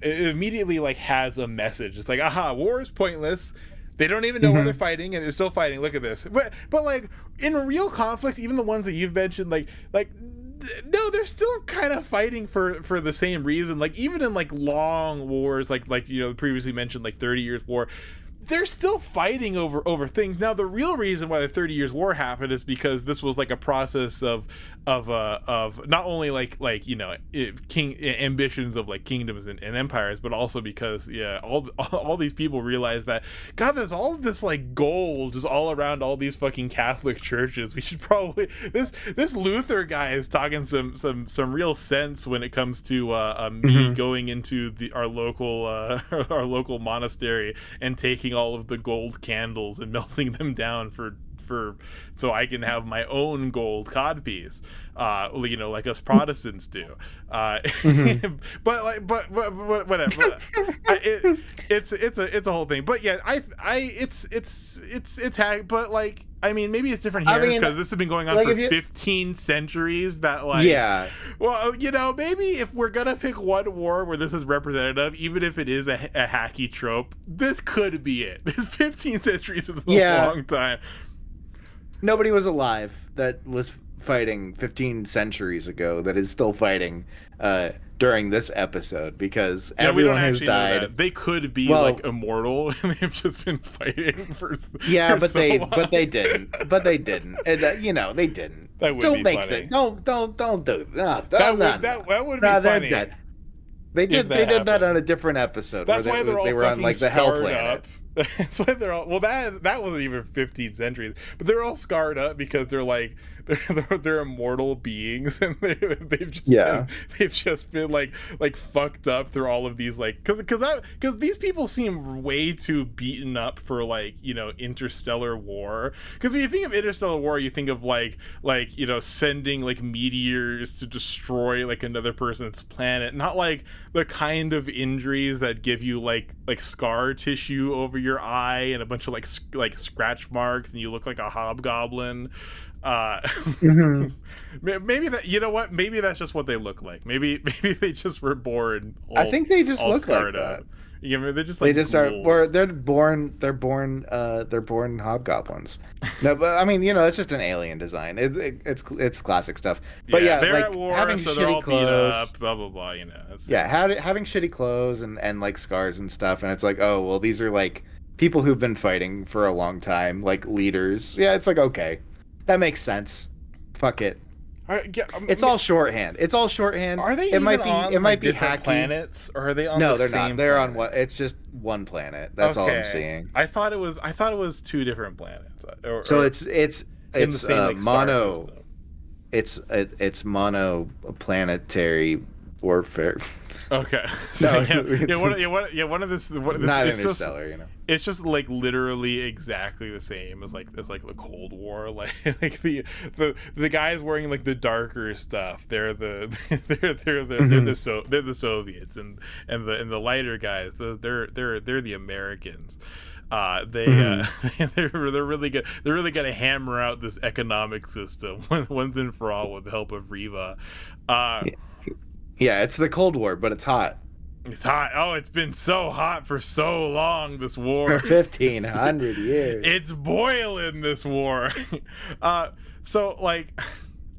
it immediately like has a message. It's like, aha, war is pointless. They don't even know where they're fighting, and they're still fighting. Look at this. But like in real conflict, even the ones that you've mentioned, like no, they're still kind of fighting for the same reason. Like even in like long wars, like previously mentioned, like 30 Years War, they're still fighting over things. Now the real reason why the 30 Years War happened is because this was like a process of not only like ambitions of like kingdoms and empires, but also because all these people realized that, God, there's all this like gold just all around all these fucking Catholic churches. We should probably this Luther guy is talking some real sense when it comes to me going into our local monastery and taking all of the gold candles and melting them down for so I can have my own gold codpiece, like us Protestants do. But whatever. It's a whole thing. But yeah, but like, I mean, maybe it's different here because this has been going on like for 15 centuries. That like, yeah. Well, maybe if we're gonna pick one war where this is representative, even if it is a hacky trope, this could be it. This 15 centuries is a long time. Nobody was alive that was fighting 15 centuries ago that is still fighting during this episode, because everyone has died. They could be like immortal and they've just been fighting for but so they long. but they didn't. They didn't. They didn't. That would don't be make funny. Don't do that. That would be funny. Dead. They did that on a different episode. That's why they were on like the Hell Planet. Up. That's why they're all that wasn't even 15 centuries, but they're all scarred up because they're like they're immortal beings, and they've just been like fucked up through all of these, like because these people seem way too beaten up for like interstellar war. Because when you think of interstellar war, you think of like sending like meteors to destroy like another person's planet, not like the kind of injuries that give you like scar tissue over your eye and a bunch of like scratch marks and you look like a hobgoblin. Maybe that maybe that's just what they look like. Maybe they just were born I think they just look like that. Up. Yeah, they're just like they're born hobgoblins. No, but I mean, it's just an alien design. It's classic stuff. But they're like at war, having so shitty they're all clothes, beat up, blah blah blah. Having shitty clothes and like scars and stuff, and it's like, oh well, these are like people who've been fighting for a long time, like leaders. Yeah, it's like, okay, that makes sense. Fuck it. It's all shorthand. Are they it might be different hacky planets, or are they on? No, they're same not. They're planet? on one. It's just one planet. That's all I'm seeing. I thought it was two different planets. It's in the same mono. It's monoplanetary warfare. Okay. So one of this. Not interstellar, It's just like literally exactly the same as like the Cold War. Like the guys wearing like the darker stuff. They're the Soviets, and the lighter guys. They're the Americans. They're really good. They're really gonna hammer out this economic system once and for all with the help of Riva. Yeah, it's the Cold War, but it's hot. It's hot. Oh, it's been so hot for so long, this war. For 1,500 years. It's boiling, this war. So, like,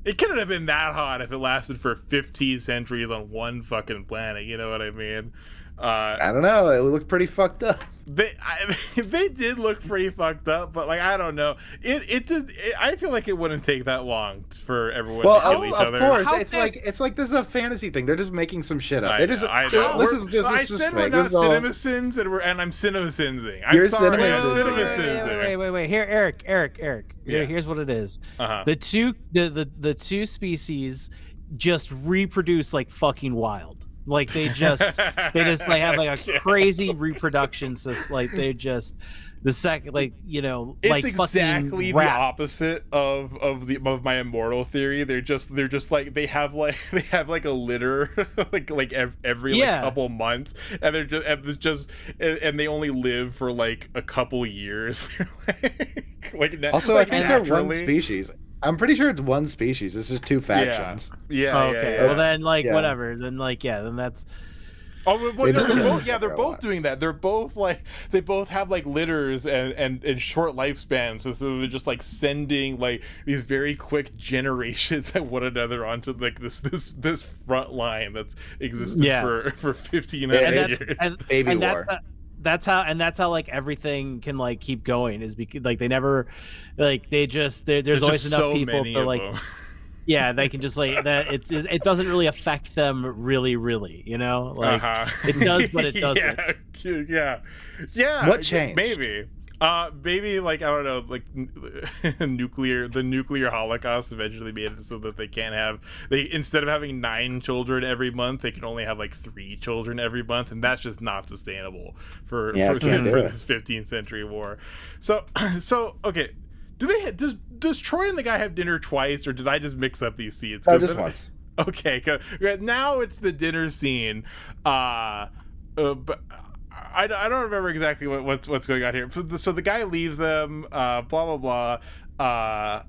it couldn't have been that hot if it lasted for 15 centuries on one fucking planet. You know what I mean? I don't know. It looked pretty fucked up. they did look pretty fucked up, but like I don't know. I feel like it wouldn't take that long for everyone to kill each other. Of course, How it's like this is a fantasy thing. They're just making some shit up. I They're just know. this is just. I This is said fake. we're not This is all- cinema sins, and I'm cinema sinsing. I'm You're sorry, cinema I'm sinsing. cinema Wait. sinsing. Here, Eric. Yeah. Here's what it is. Uh-huh. The two species just reproduce like fucking wild. Like they just like have like a crazy reproduction system. Like they're just the second, like It's like exactly the rats. opposite of my immortal theory. They're just like they have like a litter like every like couple months, and and they only live for like a couple years. Also, like I think they're one naturally. species. I'm pretty sure it's one species. This is two factions. Yeah. Oh, okay. Yeah. Well then, like Yeah. whatever. Then like then that's. Oh, well, They no, just they're kill both, each yeah, other they're a both lot. doing that. They're both like they both have like litters and short lifespans, so they're just like sending like these very quick generations at one another onto like this front line that's existed for 1500 And years. Baby and war. that's how like everything can like keep going is because like they never like they just there's always just enough so people many to of like them. yeah they can just like that it doesn't really affect them really like it does but it doesn't. yeah. What changed? Maybe like I don't know, like the nuclear holocaust eventually made it so that they instead of having 9 children every month, they can only have like 3 children every month, and that's just not sustainable for can't do it. this 15th century war. So okay, does Troy and the guy have dinner twice, or did I just mix up these scenes? No, just once. Okay, now it's the dinner scene. But I don't remember exactly what's going on here. So the guy leaves them. Blah blah blah.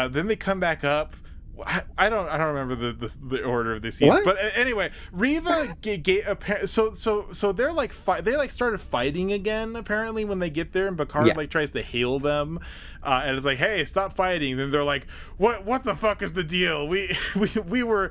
Then they come back up. I don't remember the order of these scenes. What? But anyway, Riva so they're like they like started fighting again apparently when they get there, and Picard like tries to hail them, and it's like, hey, stop fighting. Then they're like, what the fuck is the deal? The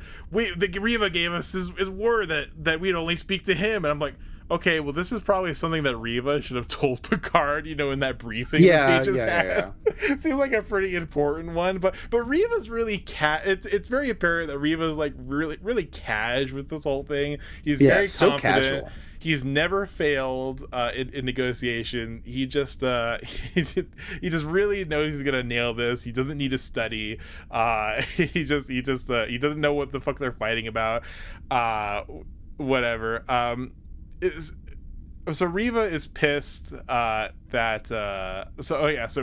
Riva gave us his word that we'd only speak to him, and I'm like, okay, well, this is probably something that Riva should have told Picard, in that briefing that they just had. Seems like a pretty important one, but Riva's really it's very apparent that Riva's like really cash with this whole thing. He's very so confident. casual. He's never failed in negotiation. He just he just really knows he's gonna nail this. He doesn't need to study. He doesn't know what the fuck they're fighting about. Whatever. So Riva is pissed so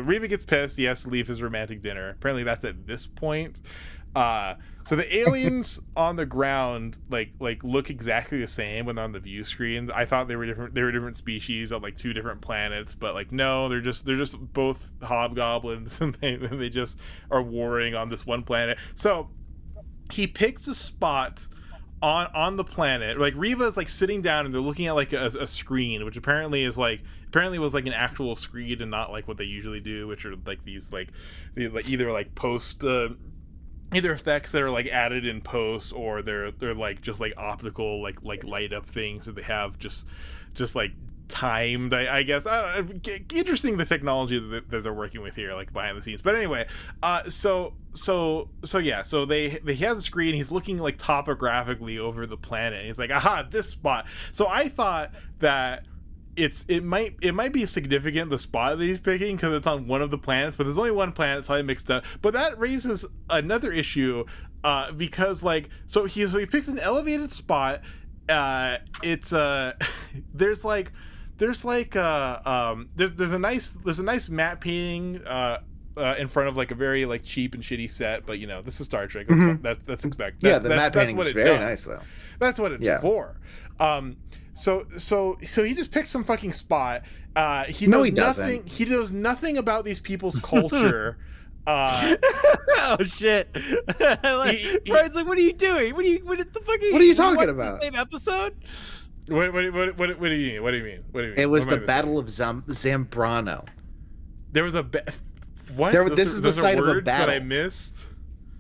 Riva gets pissed. He has to leave his romantic dinner. Apparently that's at this point. So the aliens on the ground like look exactly the same when they're on the view screens. I thought they were different species on like 2 different planets, but like no, they're just both hobgoblins, and they just are warring on this one planet. So he picks a spot on the planet. Like Riva is like sitting down and they're looking at like a screen, which apparently was like an actual screen and not like what they usually do, which are like these either like post either effects that are like added in post, or they're like just like optical like light up things that they have just like timed, I guess. I don't know. Interesting, the technology that they're working with here, like behind the scenes. But anyway, so he has a screen. He's looking like topographically over the planet. And he's like, aha, this spot. So I thought that it might be significant, the spot that he's picking, because it's on one of the planets, but there's only one planet, so I mixed up. But that raises another issue, because like so he picks an elevated spot. There's a nice matte painting in front of like a very like cheap and shitty set, but this is Star Trek. That's expected. The matte painting is very nice though. That's what it's for. So he just picks some fucking spot. He knows nothing. He knows nothing about these people's culture. Oh shit! Brian's like, what are you doing? What the fuck are you? What are you talking about? The same episode? What do you mean? What do you mean? It was the Battle of Zambrano. There was what? This is the site of a battle that I missed.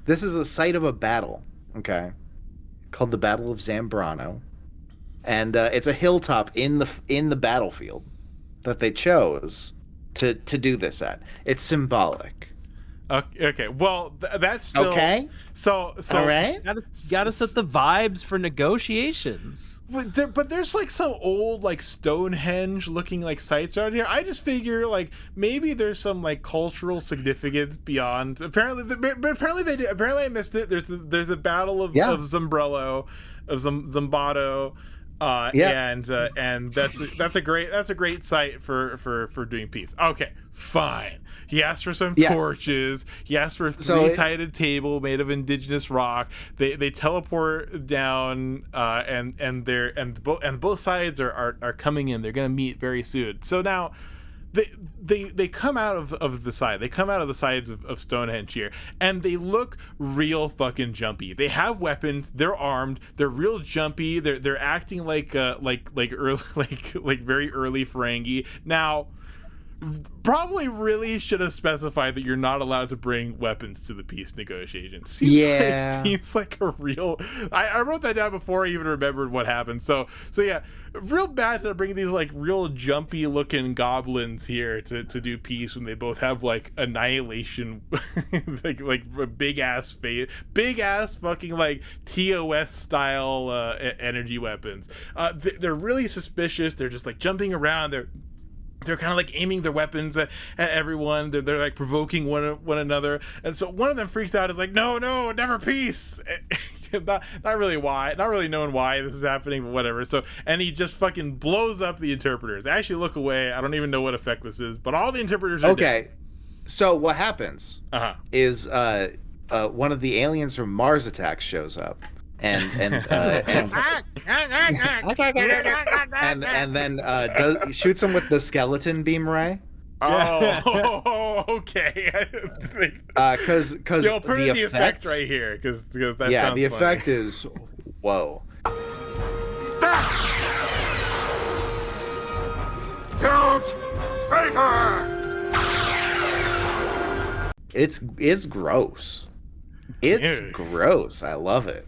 This is the site of a battle. Okay, called the Battle of Zambrano. and it's a hilltop in the battlefield that they chose to do this at. It's symbolic. Okay. Well, that's still Okay. So All right. Gotta set the vibes for negotiations. But there's like some old like Stonehenge looking like sites out here. I just figure like maybe there's some like cultural significance beyond. Apparently they did. Apparently I missed it. There's the Battle of Zumbrello, of Zumbato. And that's a great site for doing peace. Okay, fine. He asked for some torches. He asked for a three-sided table made of indigenous rock. They teleport down, and both sides are coming in. They're gonna meet very soon. So now they come out of the side. They come out of the sides of Stonehenge here, and they look real fucking jumpy. They have weapons. They're armed. They're real jumpy. They're acting like early like very early Ferengi. Now, probably really should have specified that you're not allowed to bring weapons to the peace negotiations. Seems like a real. I wrote that down before I even remembered what happened. So yeah, real bad to bring these like real jumpy looking goblins here to do peace when they both have like annihilation, like a big ass fucking like TOS style energy weapons. They're really suspicious. They're just like jumping around. They're kind of like aiming their weapons at everyone. They're like provoking one another, and so one of them freaks out. Is like, no, never peace. not really knowing why this is happening, but whatever. So, and he just fucking blows up the interpreters. They actually look away. I don't even know what effect this is, but all the interpreters are dead. So what happens is one of the aliens from Mars Attacks shows up. And then shoots him with the skeleton beam ray. Oh, okay. Because Yo, put in the effect right here, because that sounds funny. The effect is whoa. Don't traitor! It's gross. It's gross. I love it.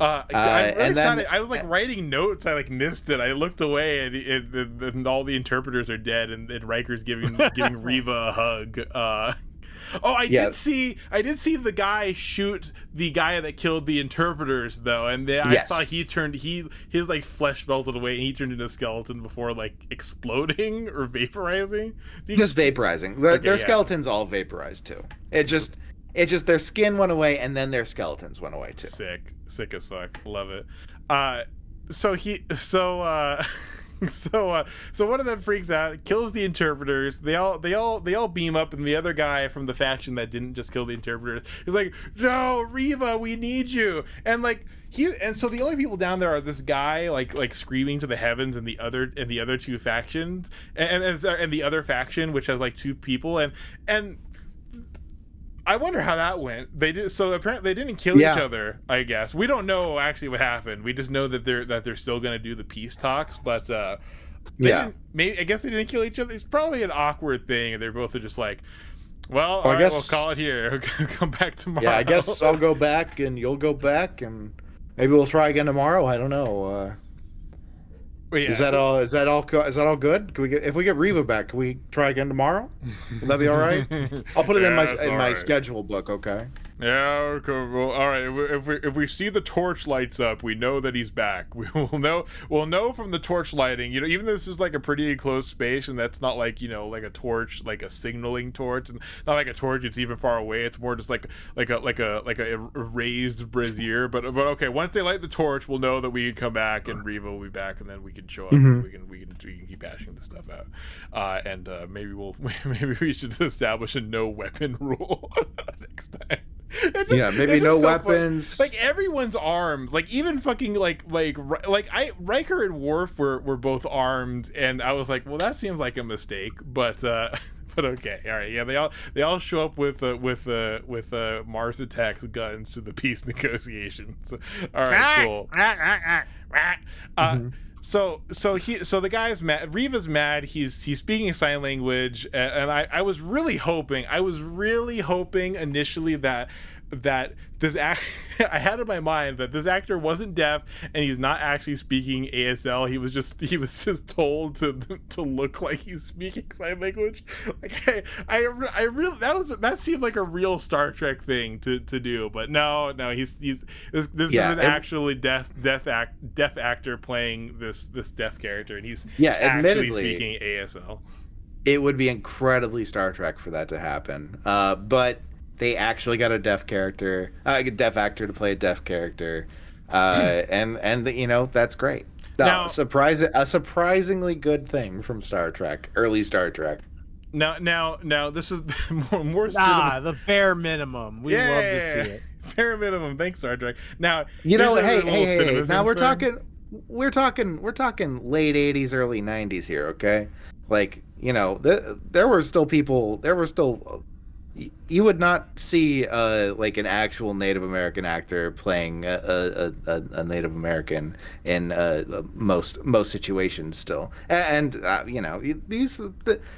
I was like writing notes. I like missed it. I looked away, and all the interpreters are dead, and Riker's giving Riva a hug. I did see the guy shoot the guy that killed the interpreters though, and then I saw his like flesh melted away, and he turned into a skeleton before like exploding or vaporizing. Just vaporizing. Their skeletons all vaporized too. It just their skin went away, and then their skeletons went away too. Sick as fuck. Love it. So one of them freaks out, kills the interpreters. They all beam up, and the other guy from the faction that didn't just kill the interpreters is like, no, Riva, we need you. And like so the only people down there are this guy like screaming to the heavens, and the other two factions, and the other faction which has like two people, and I wonder how that went. They did so. Apparently, they didn't kill each other. I guess we don't know actually what happened. We just know that they're still going to do the peace talks. But I guess they didn't kill each other. It's probably an awkward thing, and they're both just like, well, all right, we'll call it here. Come back tomorrow. Yeah, I guess I'll go back, and you'll go back, and maybe we'll try again tomorrow. I don't know. Is that all? Is that all good? Can we if we get Riva back, can we try again tomorrow? Will that be all right? I'll put it in my schedule book. Okay. Yeah. Okay. Well, all right. If we see the torch lights up, we know that he's back. We'll know from the torch lighting. You know, even though this is like a pretty enclosed space, and that's not like like a torch, like a signaling torch, and not like a torch. It's even far away. It's more just like a raised brazier. But okay. Once they light the torch, we'll know that we can come back, and Riva will be back, and then we can show up. And we can keep hashing the stuff out. And maybe we should establish a no weapon rule next time. Maybe no weapons. Fun. Like everyone's armed. Like even fucking Riker and Worf were both armed, and I was like, well, that seems like a mistake, but okay, all right, yeah, they all show up with Mars Attacks guns to the peace negotiations. All right, cool. So the guy's mad. Riva's mad. He's speaking sign language, and I was really hoping initially that that this I had in my mind that this actor wasn't deaf and he's not actually speaking ASL. He was just told to look like he's speaking sign language. Like I really that seemed like a real Star Trek thing to do, but no, this is an actually deaf actor playing this deaf character, and he's actually speaking ASL. It would be incredibly Star Trek for that to happen, but they actually got a deaf actor to play a deaf character, and you know, that's great. Now, a surprisingly good thing from Star Trek, early Star Trek. Now, this is more the bare minimum. We love to see it. Bare minimum. Thanks, Star Trek. Now, you know, hey. Now we're talking late '80s, early '90s here, okay? Like, you know, there were still you would not see like an actual Native American actor playing a Native American in most situations still, and you know,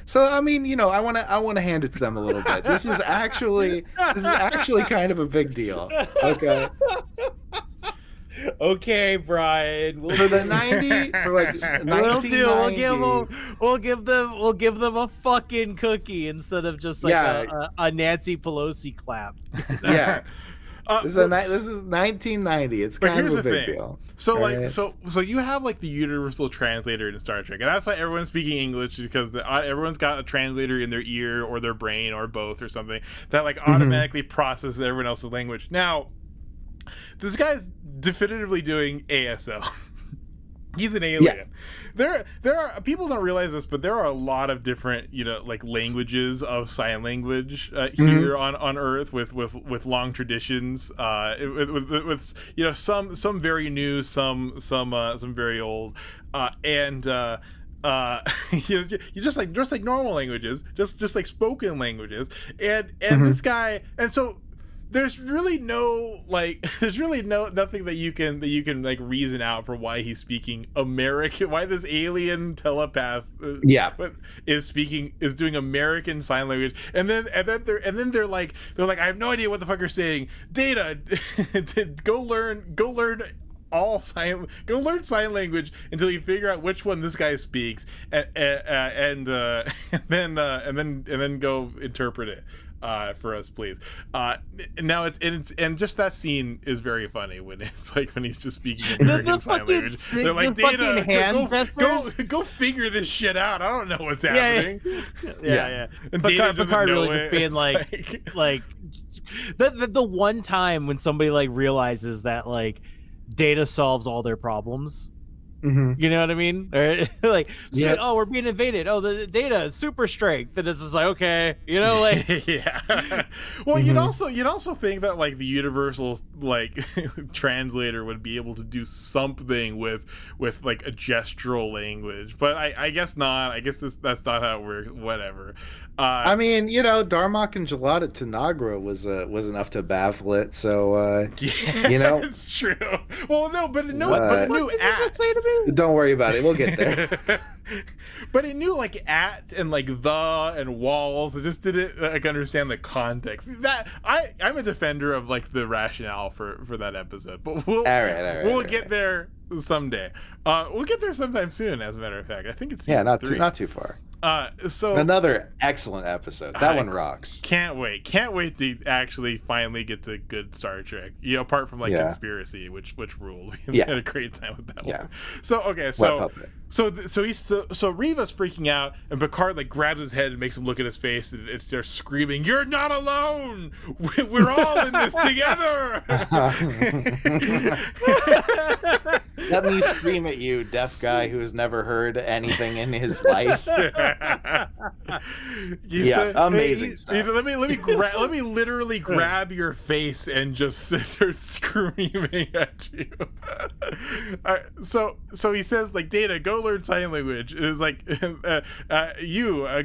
so I mean, you know, I want to hand it to them a little bit. This is actually kind of a big deal. Okay. Okay, Brian. For the 90, for like 1990. We'll give them a fucking cookie instead of just like a Nancy Pelosi clap. Yeah. This is 1990. It's kind of a big deal. So so you have like the universal translator in Star Trek, and that's why everyone's speaking English, because everyone's got a translator in their ear or their brain or both or something that like automatically processes everyone else's language. Now, this guy's definitively doing ASL. He's an alien. Yeah. There are people don't realize this, but there are a lot of different, you know, like languages of sign language here on Earth with long traditions. With you know, some very new, some very old, and you know, you just like normal languages, just like spoken languages, and this guy, and so. There's really nothing that you can like reason out for why he's speaking American, why this alien telepath is doing American sign language, and then they're like I have no idea what the fuck you're saying. Data, go learn sign language until you figure out which one this guy speaks, and then go interpret it for us, please. Now it's just that scene is very funny when it's like when he's just speaking American sign language. They're like, Data, go figure this shit out. I don't know what's happening. Yeah. And Data doesn't know really it. Being like the one time when somebody like realizes that like Data solves all their problems. You know what I mean? Or, like, oh, we're being invaded. Oh, the Data is super strength, and it's just like, okay, you know, like, yeah. Well, you'd also think that like the universal like translator would be able to do something with like a gestural language, but I guess not. I guess that's not how it works. Whatever. I mean, you know, Darmok and Gelada Tanagra was enough to baffle it. So you know, it's true. Well, no, but a new act. Just say to me? Don't worry about it. We'll get there. But it knew like at and like the and walls. It just didn't like understand the context. That I'm a defender of like the rationale for that episode. But we'll get there someday. We'll get there sometime soon. As a matter of fact, I think it's not too far. So another excellent episode. That one rocks. Can't wait to actually finally get to good Star Trek. You know, apart from like Conspiracy, which ruled. We had a great time with that one. So okay, so Riva's freaking out, and Picard like grabs his head and makes him look at his face, and it starts screaming, "You're not alone. We're all in this together." Let me scream at you, deaf guy who has never heard anything in his life. Amazing stuff. Let me literally grab your face and just start screaming at you. So he says like, Data, go learn sign language. It's like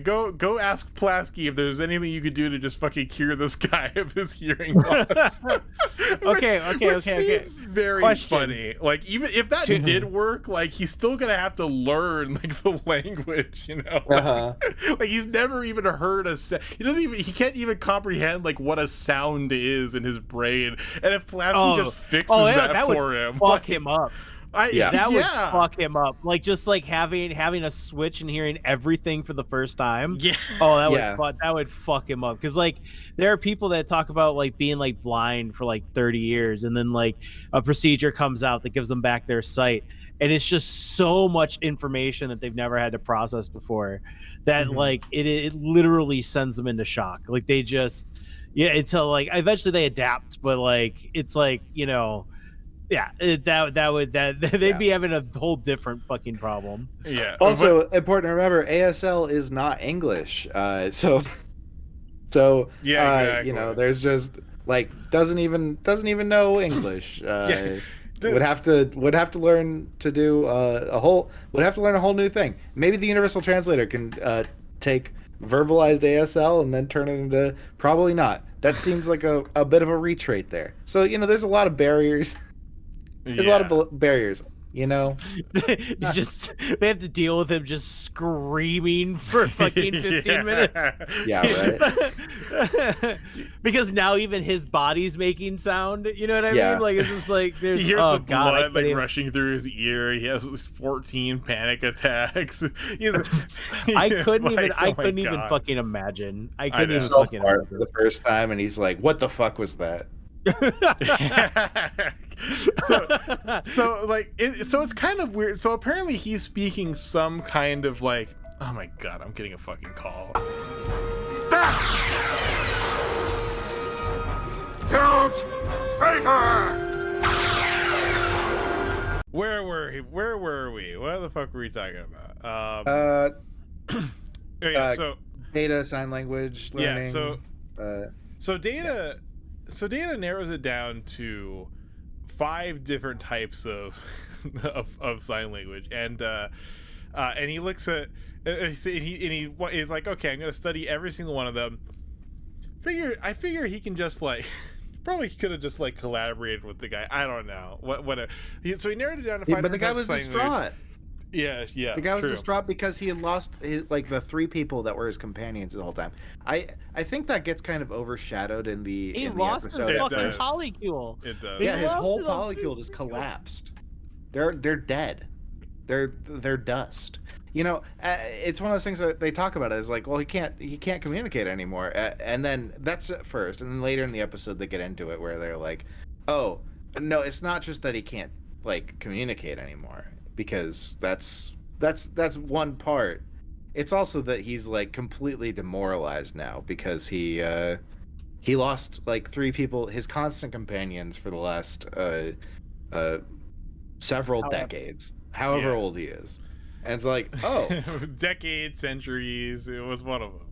go ask Pulaski if there's anything you could do to just fucking cure this guy of his hearing loss. Okay. Seems very funny. Like even if that did work, like he's still gonna have to learn like the language, you know. Like he's never even heard he can't even comprehend like what a sound is in his brain. And if Pulaski just fixes that for him, fuck him up. That would yeah. fuck him up. Like just like having a switch and hearing everything for the first time. Yeah. Oh, that would fuck him up. Because like there are people that talk about like being like blind for like 30 years, and then like a procedure comes out that gives them back their sight, and it's just so much information that they've never had to process before that like it literally sends them into shock. Like they just until like eventually they adapt, but like it's like, you know. Yeah, they'd be having a whole different fucking problem. Yeah. Also, important to remember, ASL is not English. So yeah, exactly. you know, there's just like doesn't even know English. Would have to learn to do a whole new thing. Maybe the universal translator can take verbalized ASL and then turn it into probably not. That seems like a bit of a reach right there. So, you know, there's a lot of barriers. There's a lot of barriers, you know. They have to deal with him just screaming for fucking 15 minutes. Yeah, right. Because now even his body's making sound. You know what I mean? Like it's just like there's he hears the blood like rushing through his ear. He has 14 panic attacks. I couldn't even fucking imagine. I couldn't even fucking imagine for the first time, and he's like, "What the fuck was that?" so it's kind of weird. So apparently he's speaking some kind of like, oh my god, I'm getting a fucking call. Don't traitor! Where were we? What the fuck were we talking about? So data, sign language learning. Yeah, so data narrows it down to 5 different types of sign language, and he looks at he's like, okay, I'm gonna study every single one of them. I figure he can just like probably could have just like collaborated with the guy. I don't know so he narrowed it down to 5 but the guy different was types of sign distraught. language. Yeah. The guy was true. distraught because he had lost the 3 people that were his companions the whole time. I think that gets kind of overshadowed in the he in lost the his episode. fucking polycule. It does. Yeah, his whole polycule just collapsed. They're dead. They're dust. You know, it's one of those things that they talk about. Is like, well, he can't communicate anymore. And then that's at first, and then later in the episode they get into it where they're like, oh no, it's not just that he can't like communicate anymore, because that's one part. It's also that he's like completely demoralized now because he lost like 3 people, his constant companions for the last several decades, however old he is. And it's like, oh, decades, centuries, it was one of them.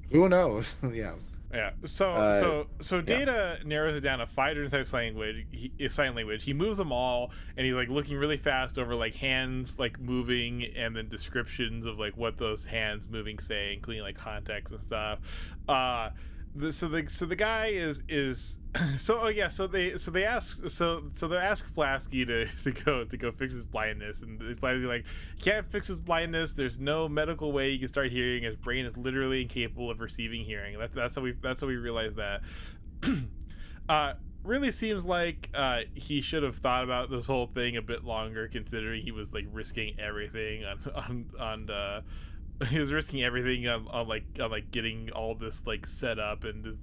Who knows? Yeah. Yeah. So Data narrows it down to 5 different types of sign language. He moves them all, and he's like looking really fast over like hands like moving, and then descriptions of like what those hands moving say, including like context and stuff. So the guy is so they ask Pulaski to go fix his blindness, and Pulaski's like, can't fix his blindness. There's no medical way he can start hearing. His brain is literally incapable of receiving hearing. That's how we realize that. Really seems like he should have thought about this whole thing a bit longer, considering he was like risking everything on he was risking everything on getting all this like set up, and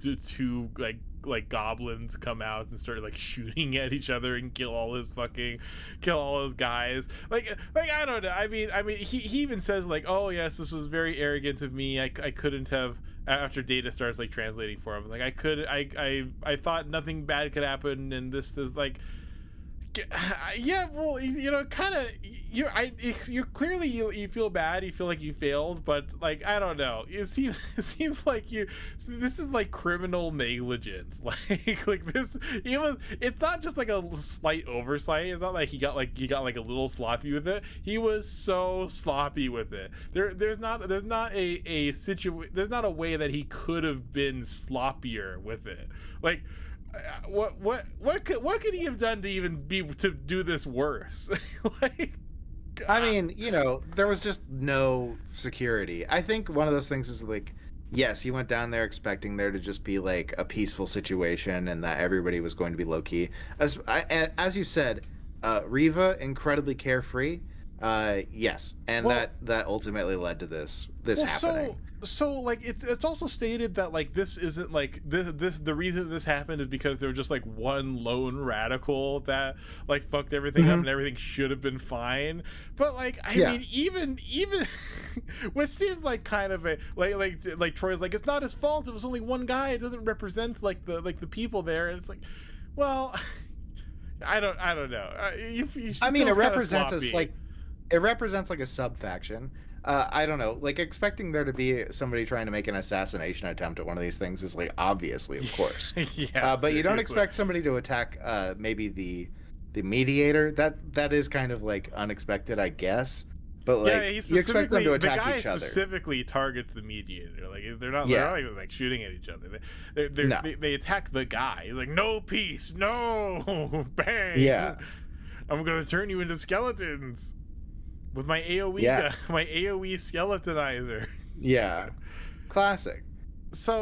2 like goblins come out and start like shooting at each other and kill all his guys. Like I don't know. I mean he even says like, oh yes, this was very arrogant of me. I couldn't have, after Data starts like translating for him, like I thought nothing bad could happen, and this is like, yeah, well, you know, kind of, you clearly you feel bad, you feel like you failed, but like I don't know, it seems like this is like criminal negligence, like this. It's not just like a slight oversight. It's not like he got like a little sloppy with it. He was so sloppy with it. There's not a way that he could have been sloppier with it. Like what could he have done to even to do this worse? Like, I mean, there was just no security. I think one of those things is like, yes, he went down there expecting there to just be like a peaceful situation and that everybody was going to be low key. As you said, Riva incredibly carefree. Yes, and that ultimately led to this happening. So like it's also stated that like this isn't like this the reason this happened is because there was just like one lone radical that like fucked everything up and everything should have been fine. But like I mean even which seems like kind of a like Troy's like, it's not his fault, it was only one guy, it doesn't represent like the people there, and it's like, well, I don't know. I mean, it represents us like. It represents like a sub-faction. I don't know. Like, expecting there to be somebody trying to make an assassination attempt at one of these things is like, obviously, of course. Yeah, but you don't expect somebody to attack maybe the mediator. That is kind of like unexpected, I guess. But like, you expect them to attack each other. The guy specifically targets the mediator. Like, they're not even like shooting at each other. They attack the guy. He's like, no peace, no, bang. Yeah, I'm gonna turn you into skeletons. With my AOE, my AOE skeletonizer. Yeah, classic. So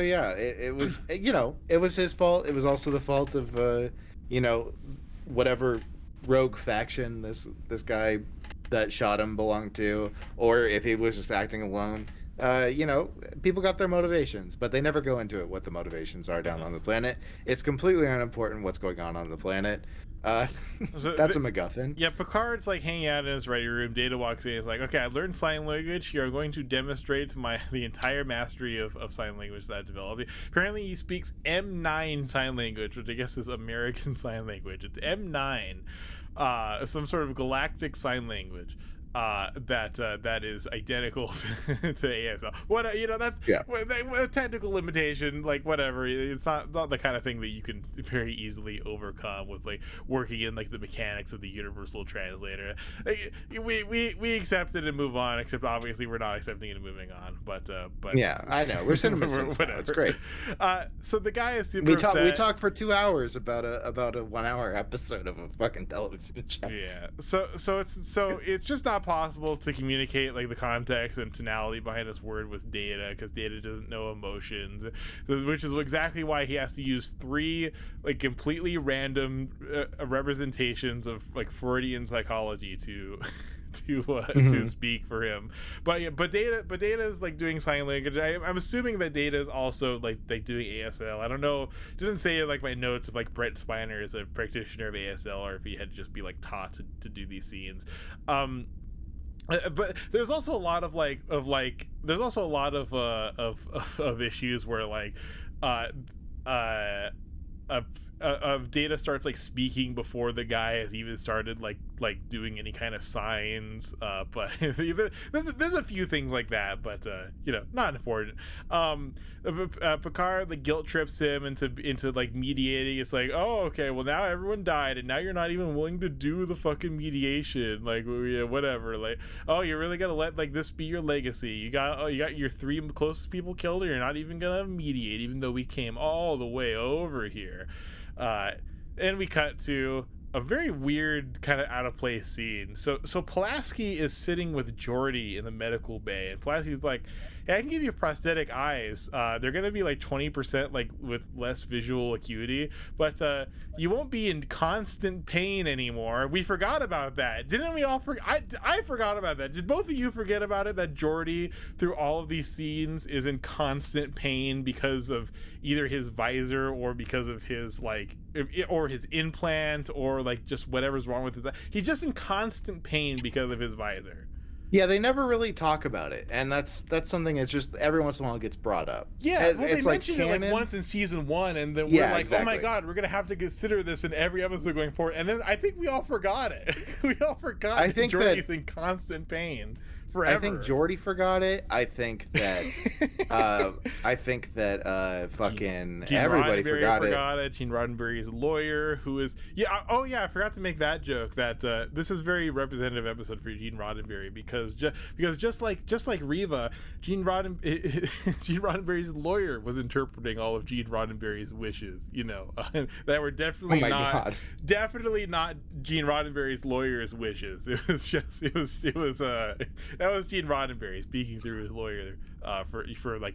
yeah, it was it was his fault. It was also the fault of whatever rogue faction this guy that shot him belonged to, or if he was just acting alone. People got their motivations, but they never go into it what the motivations are down on the planet. It's completely unimportant what's going on the planet. That's a MacGuffin. Yeah, Picard's like hanging out in his ready room. Data walks in. He's like, "Okay, I learned sign language. You're going to demonstrate the entire mastery of sign language that I developed." Apparently, he speaks M9 sign language, which I guess is American sign language. It's M9, some sort of galactic sign language. That is identical to ASL. That's a technical limitation. Like, whatever. It's not the kind of thing that you can very easily overcome with like working in like the mechanics of the universal translator. Like, we accept it and move on. Except obviously we're not accepting it and moving on. But yeah, I know we're cinema. It's great. So the guy is super upset. We talked for 2 hours about a 1 hour episode of a fucking television show. Yeah. So it's just not possible to communicate like the context and tonality behind this word with Data, because Data doesn't know emotions, which is exactly why he has to use 3 like completely random representations of like Freudian psychology to speak for him. But Data is like doing sign language. I'm assuming that Data is also like doing ASL. I don't know. It didn't say like my notes if like Brett Spiner is a practitioner of ASL or if he had to just be like taught to do these scenes. But there's also a lot of issues where like Data starts like speaking before the guy has even started like doing any kind of signs, but there's a few things like that, but not important. Picard like guilt trips him into like mediating. It's like, oh, okay, well now everyone died and now you're not even willing to do the fucking mediation, like whatever, like, oh, you're really gonna let like this be your legacy? You got your 3 closest people killed and you're not even gonna mediate, even though we came all the way over here. And we cut to a very weird kind of out of place scene. So Pulaski is sitting with Geordi in the medical bay, and Pulaski's like, "Hey, I can give you prosthetic eyes. They're gonna be like 20% like with less visual acuity, but you won't be in constant pain anymore. We forgot about that, didn't we all? I forgot about that. Did both of you forget about it? That Geordi through all of these scenes is in constant pain because of either his visor or because of his like or his implant or like just whatever's wrong with his. He's just in constant pain because of his visor." Yeah, they never really talk about it, and that's something that's just every once in a while gets brought up. Yeah, well, they mentioned it like once in season 1, and then we're like, exactly. Oh my god, we're gonna have to consider this in every episode going forward. And then I think we all forgot it. We all forgot. I think Geordi's in constant pain forever. I think Geordi forgot it. I think that fucking Gene everybody Roddenberry forgot it. Gene Roddenberry's lawyer, who is I forgot to make that joke that this is a very representative episode for Gene Roddenberry because just like Riva, Gene Roddenberry's lawyer was interpreting all of Gene Roddenberry's wishes, that were definitely not Gene Roddenberry's lawyer's wishes. It was that was Gene Roddenberry speaking through his lawyer for like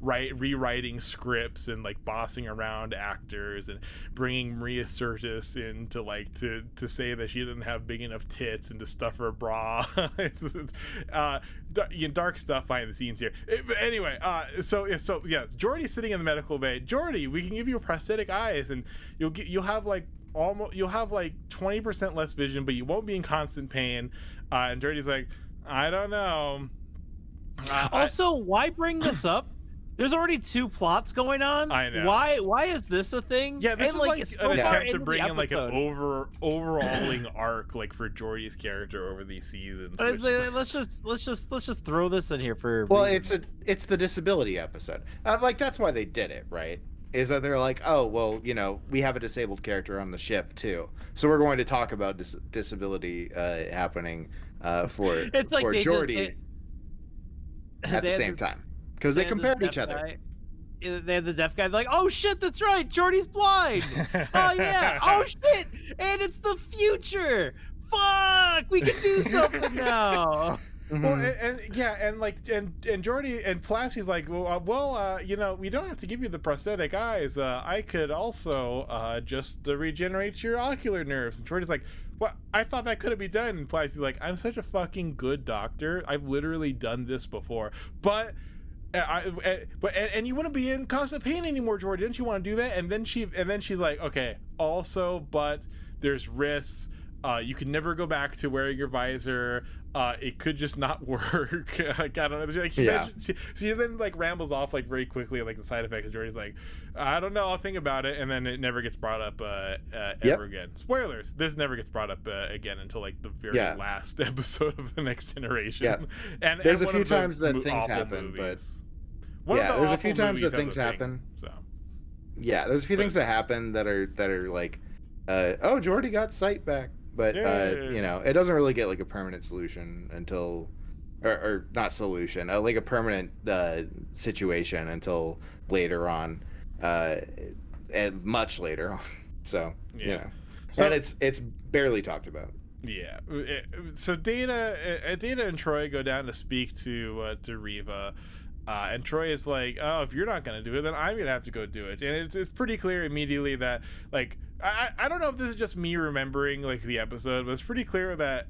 rewriting scripts and like bossing around actors and bringing Maria Sirtis in to say that she didn't have big enough tits and to stuff her bra. Dark stuff behind the scenes here. But anyway, Geordi's sitting in the medical bay. Geordi, we can give you prosthetic eyes and you'll have like 20% less vision, but you won't be in constant pain. And Geordi's like, I don't know. Also, why bring this up? There's already 2 plots going on. I know. Why is this a thing? Yeah, this is like so an far attempt to into bring the in like an episode. overhauling arc like for Geordi's character over these seasons. It's like, let's just throw this in here for. Well, reason. it's the disability episode. Like that's why they did it, right? Is that they're like, oh well, we have a disabled character on the ship too, so we're going to talk about disability happening for it's like Geordi at the same time because they compared each other. They had the deaf guy like, oh shit, that's right, Geordi's blind. Oh yeah, oh shit, and it's the future. Fuck, we can do something now. Mm-hmm. Well, and Geordi and Pulaski's like, we don't have to give you the prosthetic eyes. I could also just regenerate your ocular nerves. And Geordi's like, well, I thought that couldn't be done. And Pulaski's like, I'm such a fucking good doctor. I've literally done this before, but you wouldn't be in constant pain anymore, Geordi. Didn't you want to do that? And then she's like, okay, also, but there's risks. You can never go back to wearing your visor. It could just not work. Like, I don't know. She then like rambles off like very quickly like the side effects. Jordy's like, I don't know. I'll think about it, and then it never gets brought up ever again. Spoilers. This never gets brought up again until like the very last episode of the Next Generation. Yeah. And there's a few times that things happen, movies. there's a few times that things happen. There's a few things that happen that are like, Geordi got sight back. But it doesn't really get like a permanent solution until, or not solution, like a permanent situation until later on, and much later on. So and it's barely talked about. Yeah. So Data and Troy go down to speak to Riva. And Troy is like, oh, if you're not going to do it, then I'm going to have to go do it. And it's pretty clear immediately that, like, I don't know if this is just me remembering, like, the episode, but it's pretty clear that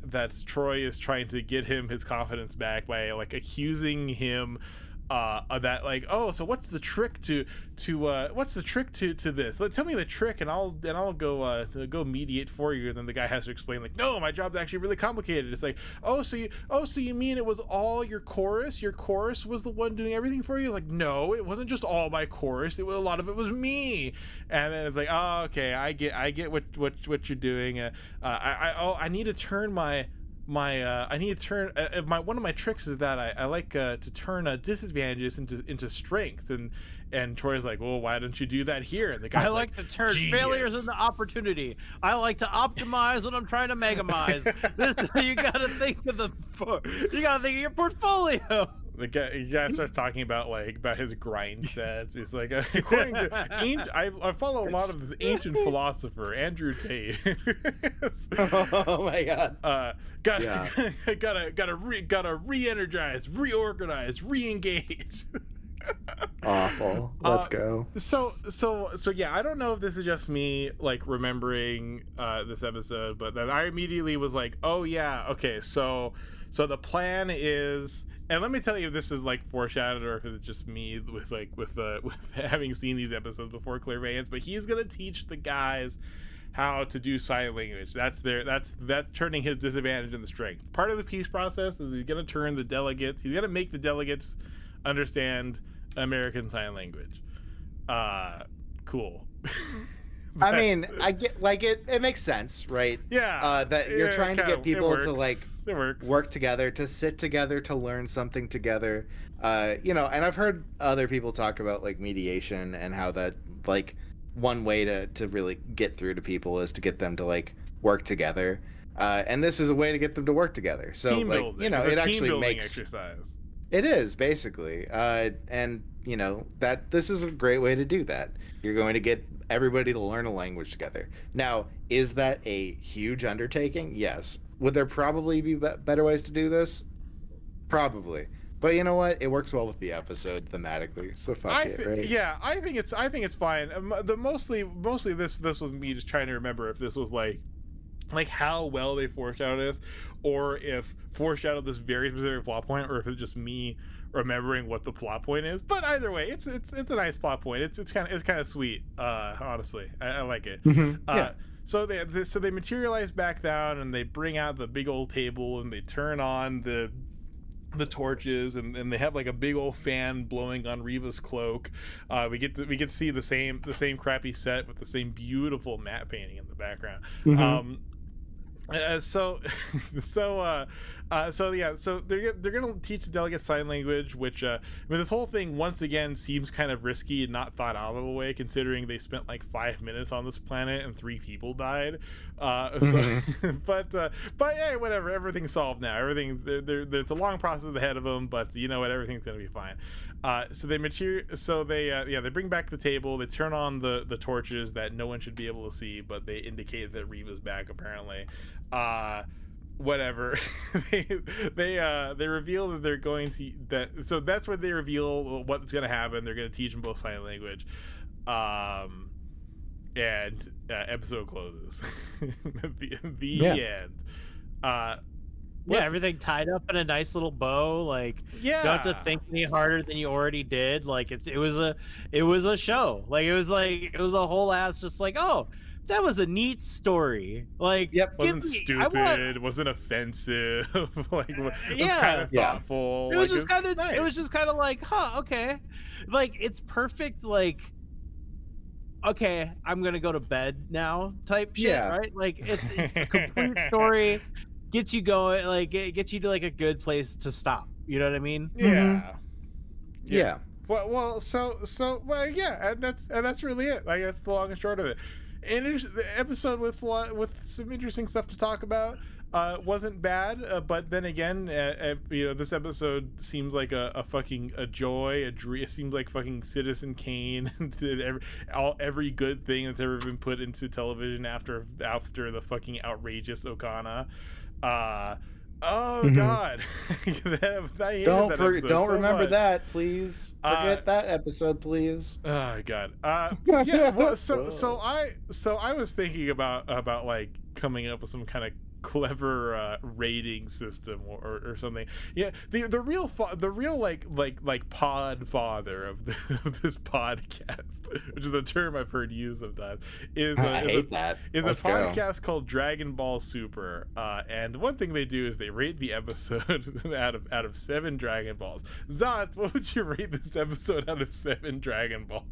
Troy is trying to get his confidence back by, like, accusing him that, like, oh, so what's the trick to this? Tell me the trick, and I'll go mediate for you. And then the guy has to explain, like, no, my job's actually really complicated. It's like, so you mean it was all your chorus? Your chorus was the one doing everything for you? It's like, no, it wasn't just all my chorus. A lot of it was me. And then it's like, oh, okay, I get what you're doing. I need to turn one of my tricks is that I like to turn disadvantages into strengths, and Troy's like, well, why don't you do that here? And the guy's I like to turn genius. failures into opportunity. I like to optimize when I'm trying to megamize. You gotta think of your portfolio. The guy starts talking about his grind sets. It's like, according to I follow a lot of this ancient philosopher Andrew Tate. Oh my god! Gotta re-energize, reorganize, re-engage. Awful. Let's go. So yeah, I don't know if this is just me like remembering this episode, but then I immediately was like, oh yeah, okay, so the plan is, and let me tell you if this is like foreshadowed or if it's just me with having seen these episodes before clairvoyance, but he's gonna teach the guys how to do sign language. That's turning his disadvantage into strength. Part of the peace process is he's gonna make the delegates understand American Sign Language. Cool. I mean, I get like it makes sense, right? Yeah. That you're trying to kinda- get people to works. like It works. work together, to sit together, to learn something together. And I've heard other people talk about like mediation and how that like one way to really get through to people is to get them to like work together. And this is a way to get them to work together. So Team like, building. it It's a team actually building makes exercise. it is basically, and that this is a great way to do that. You're going to get everybody to learn a language together. Now, is that a huge undertaking? Yes. Would there probably be better ways to do this? Probably. But you know what? It works well with the episode thematically. So fuck it, right? Yeah, I think it's fine. Mostly this was me just trying to remember if this was like how well they foreshadowed this, or if foreshadowed this very specific plot point, or if it's just me remembering what the plot point is. But either way, it's a nice plot point. It's kind of sweet. Honestly, I like it. Yeah. So they materialize back down, and they bring out the big old table, and they turn on the torches, and they have like a big old fan blowing on Reva's cloak. We get to see the same crappy set with the same beautiful matte painting in the background. So they're gonna teach the delegates sign language, which this whole thing once again seems kind of risky and not thought out of the way, considering they spent like 5 minutes on this planet and 3 people died. But hey, whatever, everything's solved now. There's a long process ahead of them, but you know what, everything's gonna be fine. So they bring back the table, they turn on the torches that no one should be able to see, but they indicate that Reva's back apparently. Whatever. They reveal that they're going to so that's when they reveal what's going to happen. They're going to teach them both sign language, and episode closes. the end. Everything tied up in a nice little bow. Like, you don't have to think any harder than you already did. Like, it was a show. Like, it was a whole ass just like, oh, that was a neat story. Like, wasn't stupid, wasn't offensive. Like, it was kind of thoughtful. It was just kind of nice. It was just kind of like, huh, okay. Like, it's perfect. Like, okay, I'm gonna go to bed now type shit, right? Like, it's a complete story. Gets you going, like, it gets you to like a good place to stop. You know what I mean? Yeah. Yeah. Well, yeah, and that's really it. Like, that's the long and short of it. And the episode with some interesting stuff to talk about. Wasn't bad, but then again, this episode seems like a fucking joy, a dream. It seems like fucking Citizen Kane did every good thing that's ever been put into television after the fucking outrageous Okana. God, don't remember that, please. Forget that episode, please. Oh God. Yeah. Well, so I was thinking about like coming up with some kind of clever rating system or something. Yeah, the real like pod father of this podcast, which is the term I've heard used sometimes, is a podcast called Dragon Ball Super. And one thing they do is they rate the episode out of 7 Dragon Balls. Zot, what would you rate this episode out of 7 Dragon Balls?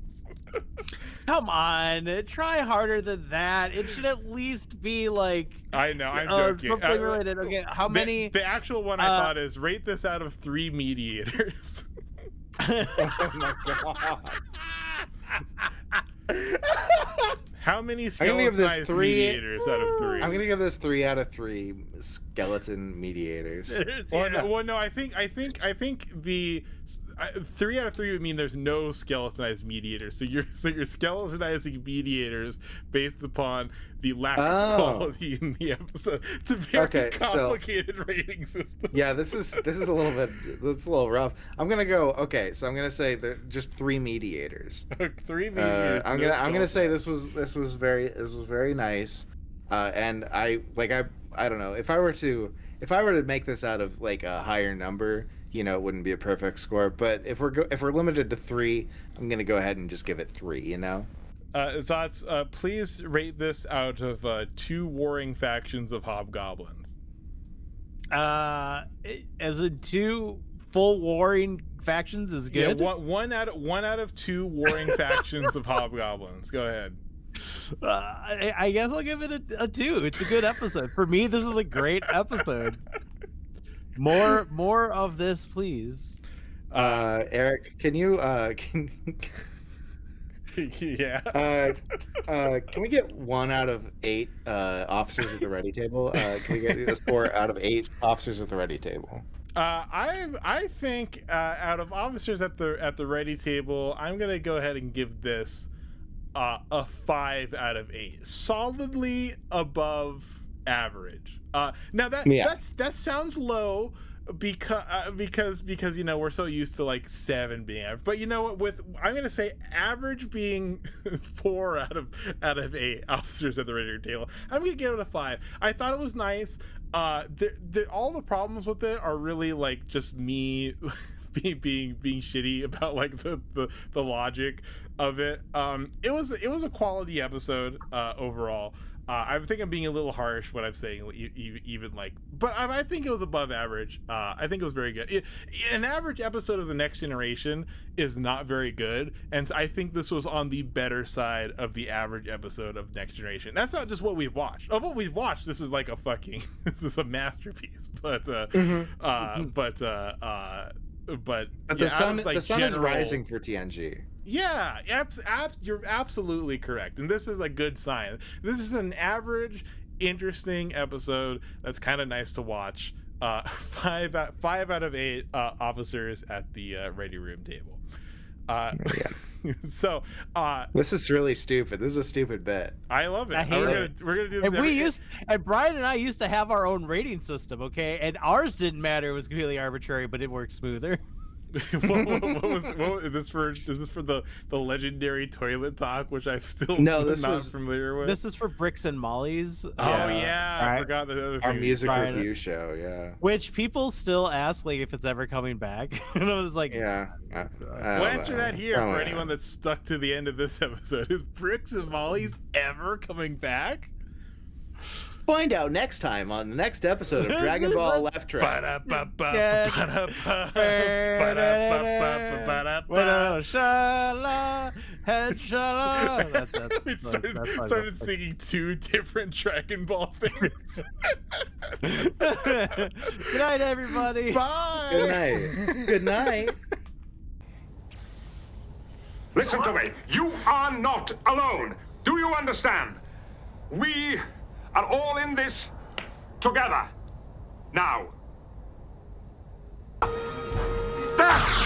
Come on, try harder than that. It should at least be like, I know, I'm joking. Something related. Okay, how many? The actual one I thought is rate this out of 3 mediators. Oh my god. How many skeletonized mediators out of 3? I'm gonna give this 3 out of 3 skeleton mediators. I think the 3 out of 3 would mean there's no skeletonized mediators. So you're skeletonizing mediators based upon the lack of quality in the episode. It's a very complicated rating system. Yeah, this is a little rough. I'm gonna go. Okay, so I'm gonna say that just 3 mediators. 3 mediators. I'm gonna say this was very nice. And I don't know, if I were to make this out of like a higher number, it wouldn't be a perfect score. But if we're limited to 3, I'm gonna go ahead and just give it 3. Zots, please rate this out of 2 warring factions of hobgoblins. As in 2 full warring factions is good. Yeah, one out of 2 warring factions of hobgoblins. Go ahead. I guess I'll give it a 2. It's a good episode. For me, this is a great episode. More of this, please. Eric, can you Yeah. can we get 1 out of 8 officers at the ready table? Can we get a score out of 8 officers at the ready table? I think out of officers at the ready table, I'm gonna go ahead and give this a 5 out of 8, solidly above average. Now that sounds low because we're so used to like 7 being average, but you know what? I'm gonna say average being 4 out of 8 officers at the ready table, I'm gonna give it a 5. I thought it was nice. All the problems with it are really like just me being shitty about like the logic of it. It was a quality episode overall. I think I'm being a little harsh when I'm saying even like, but I think it was above average. I think it was very good. An average episode of The Next Generation is not very good, and I think this was on the better side of the average episode of Next Generation. That's not just what we've watched. Of what we've watched, this is like this is a masterpiece. But But yeah, the sun is rising for TNG. Yeah, you're absolutely correct, and this is a good sign. This is an average, interesting episode that's kind of nice to watch. 5 out of 8 officers at the ready room table. So this is really stupid. This is a stupid bit. I love it. I hate it. We're gonna do this. And Brian and I used to have our own rating system, okay, and ours didn't matter. It was completely arbitrary, but it worked smoother. Is this for the legendary toilet talk, which I'm still not familiar with? This is for Bricks and Molly's. I forgot the other our thing. music review show. Yeah, which people still ask like if it's ever coming back. And I was like, yeah. We'll answer that here for anyone that's stuck to the end of this episode. Is Bricks and Molly's ever coming back? Find out next time on the next episode of Dragon Ball Left Track. We started singing 2 different Dragon Ball things. Good night, everybody. Bye. Good night. Good night. Listen to me. You are not alone. Do you understand? We are all in this together. Now. There!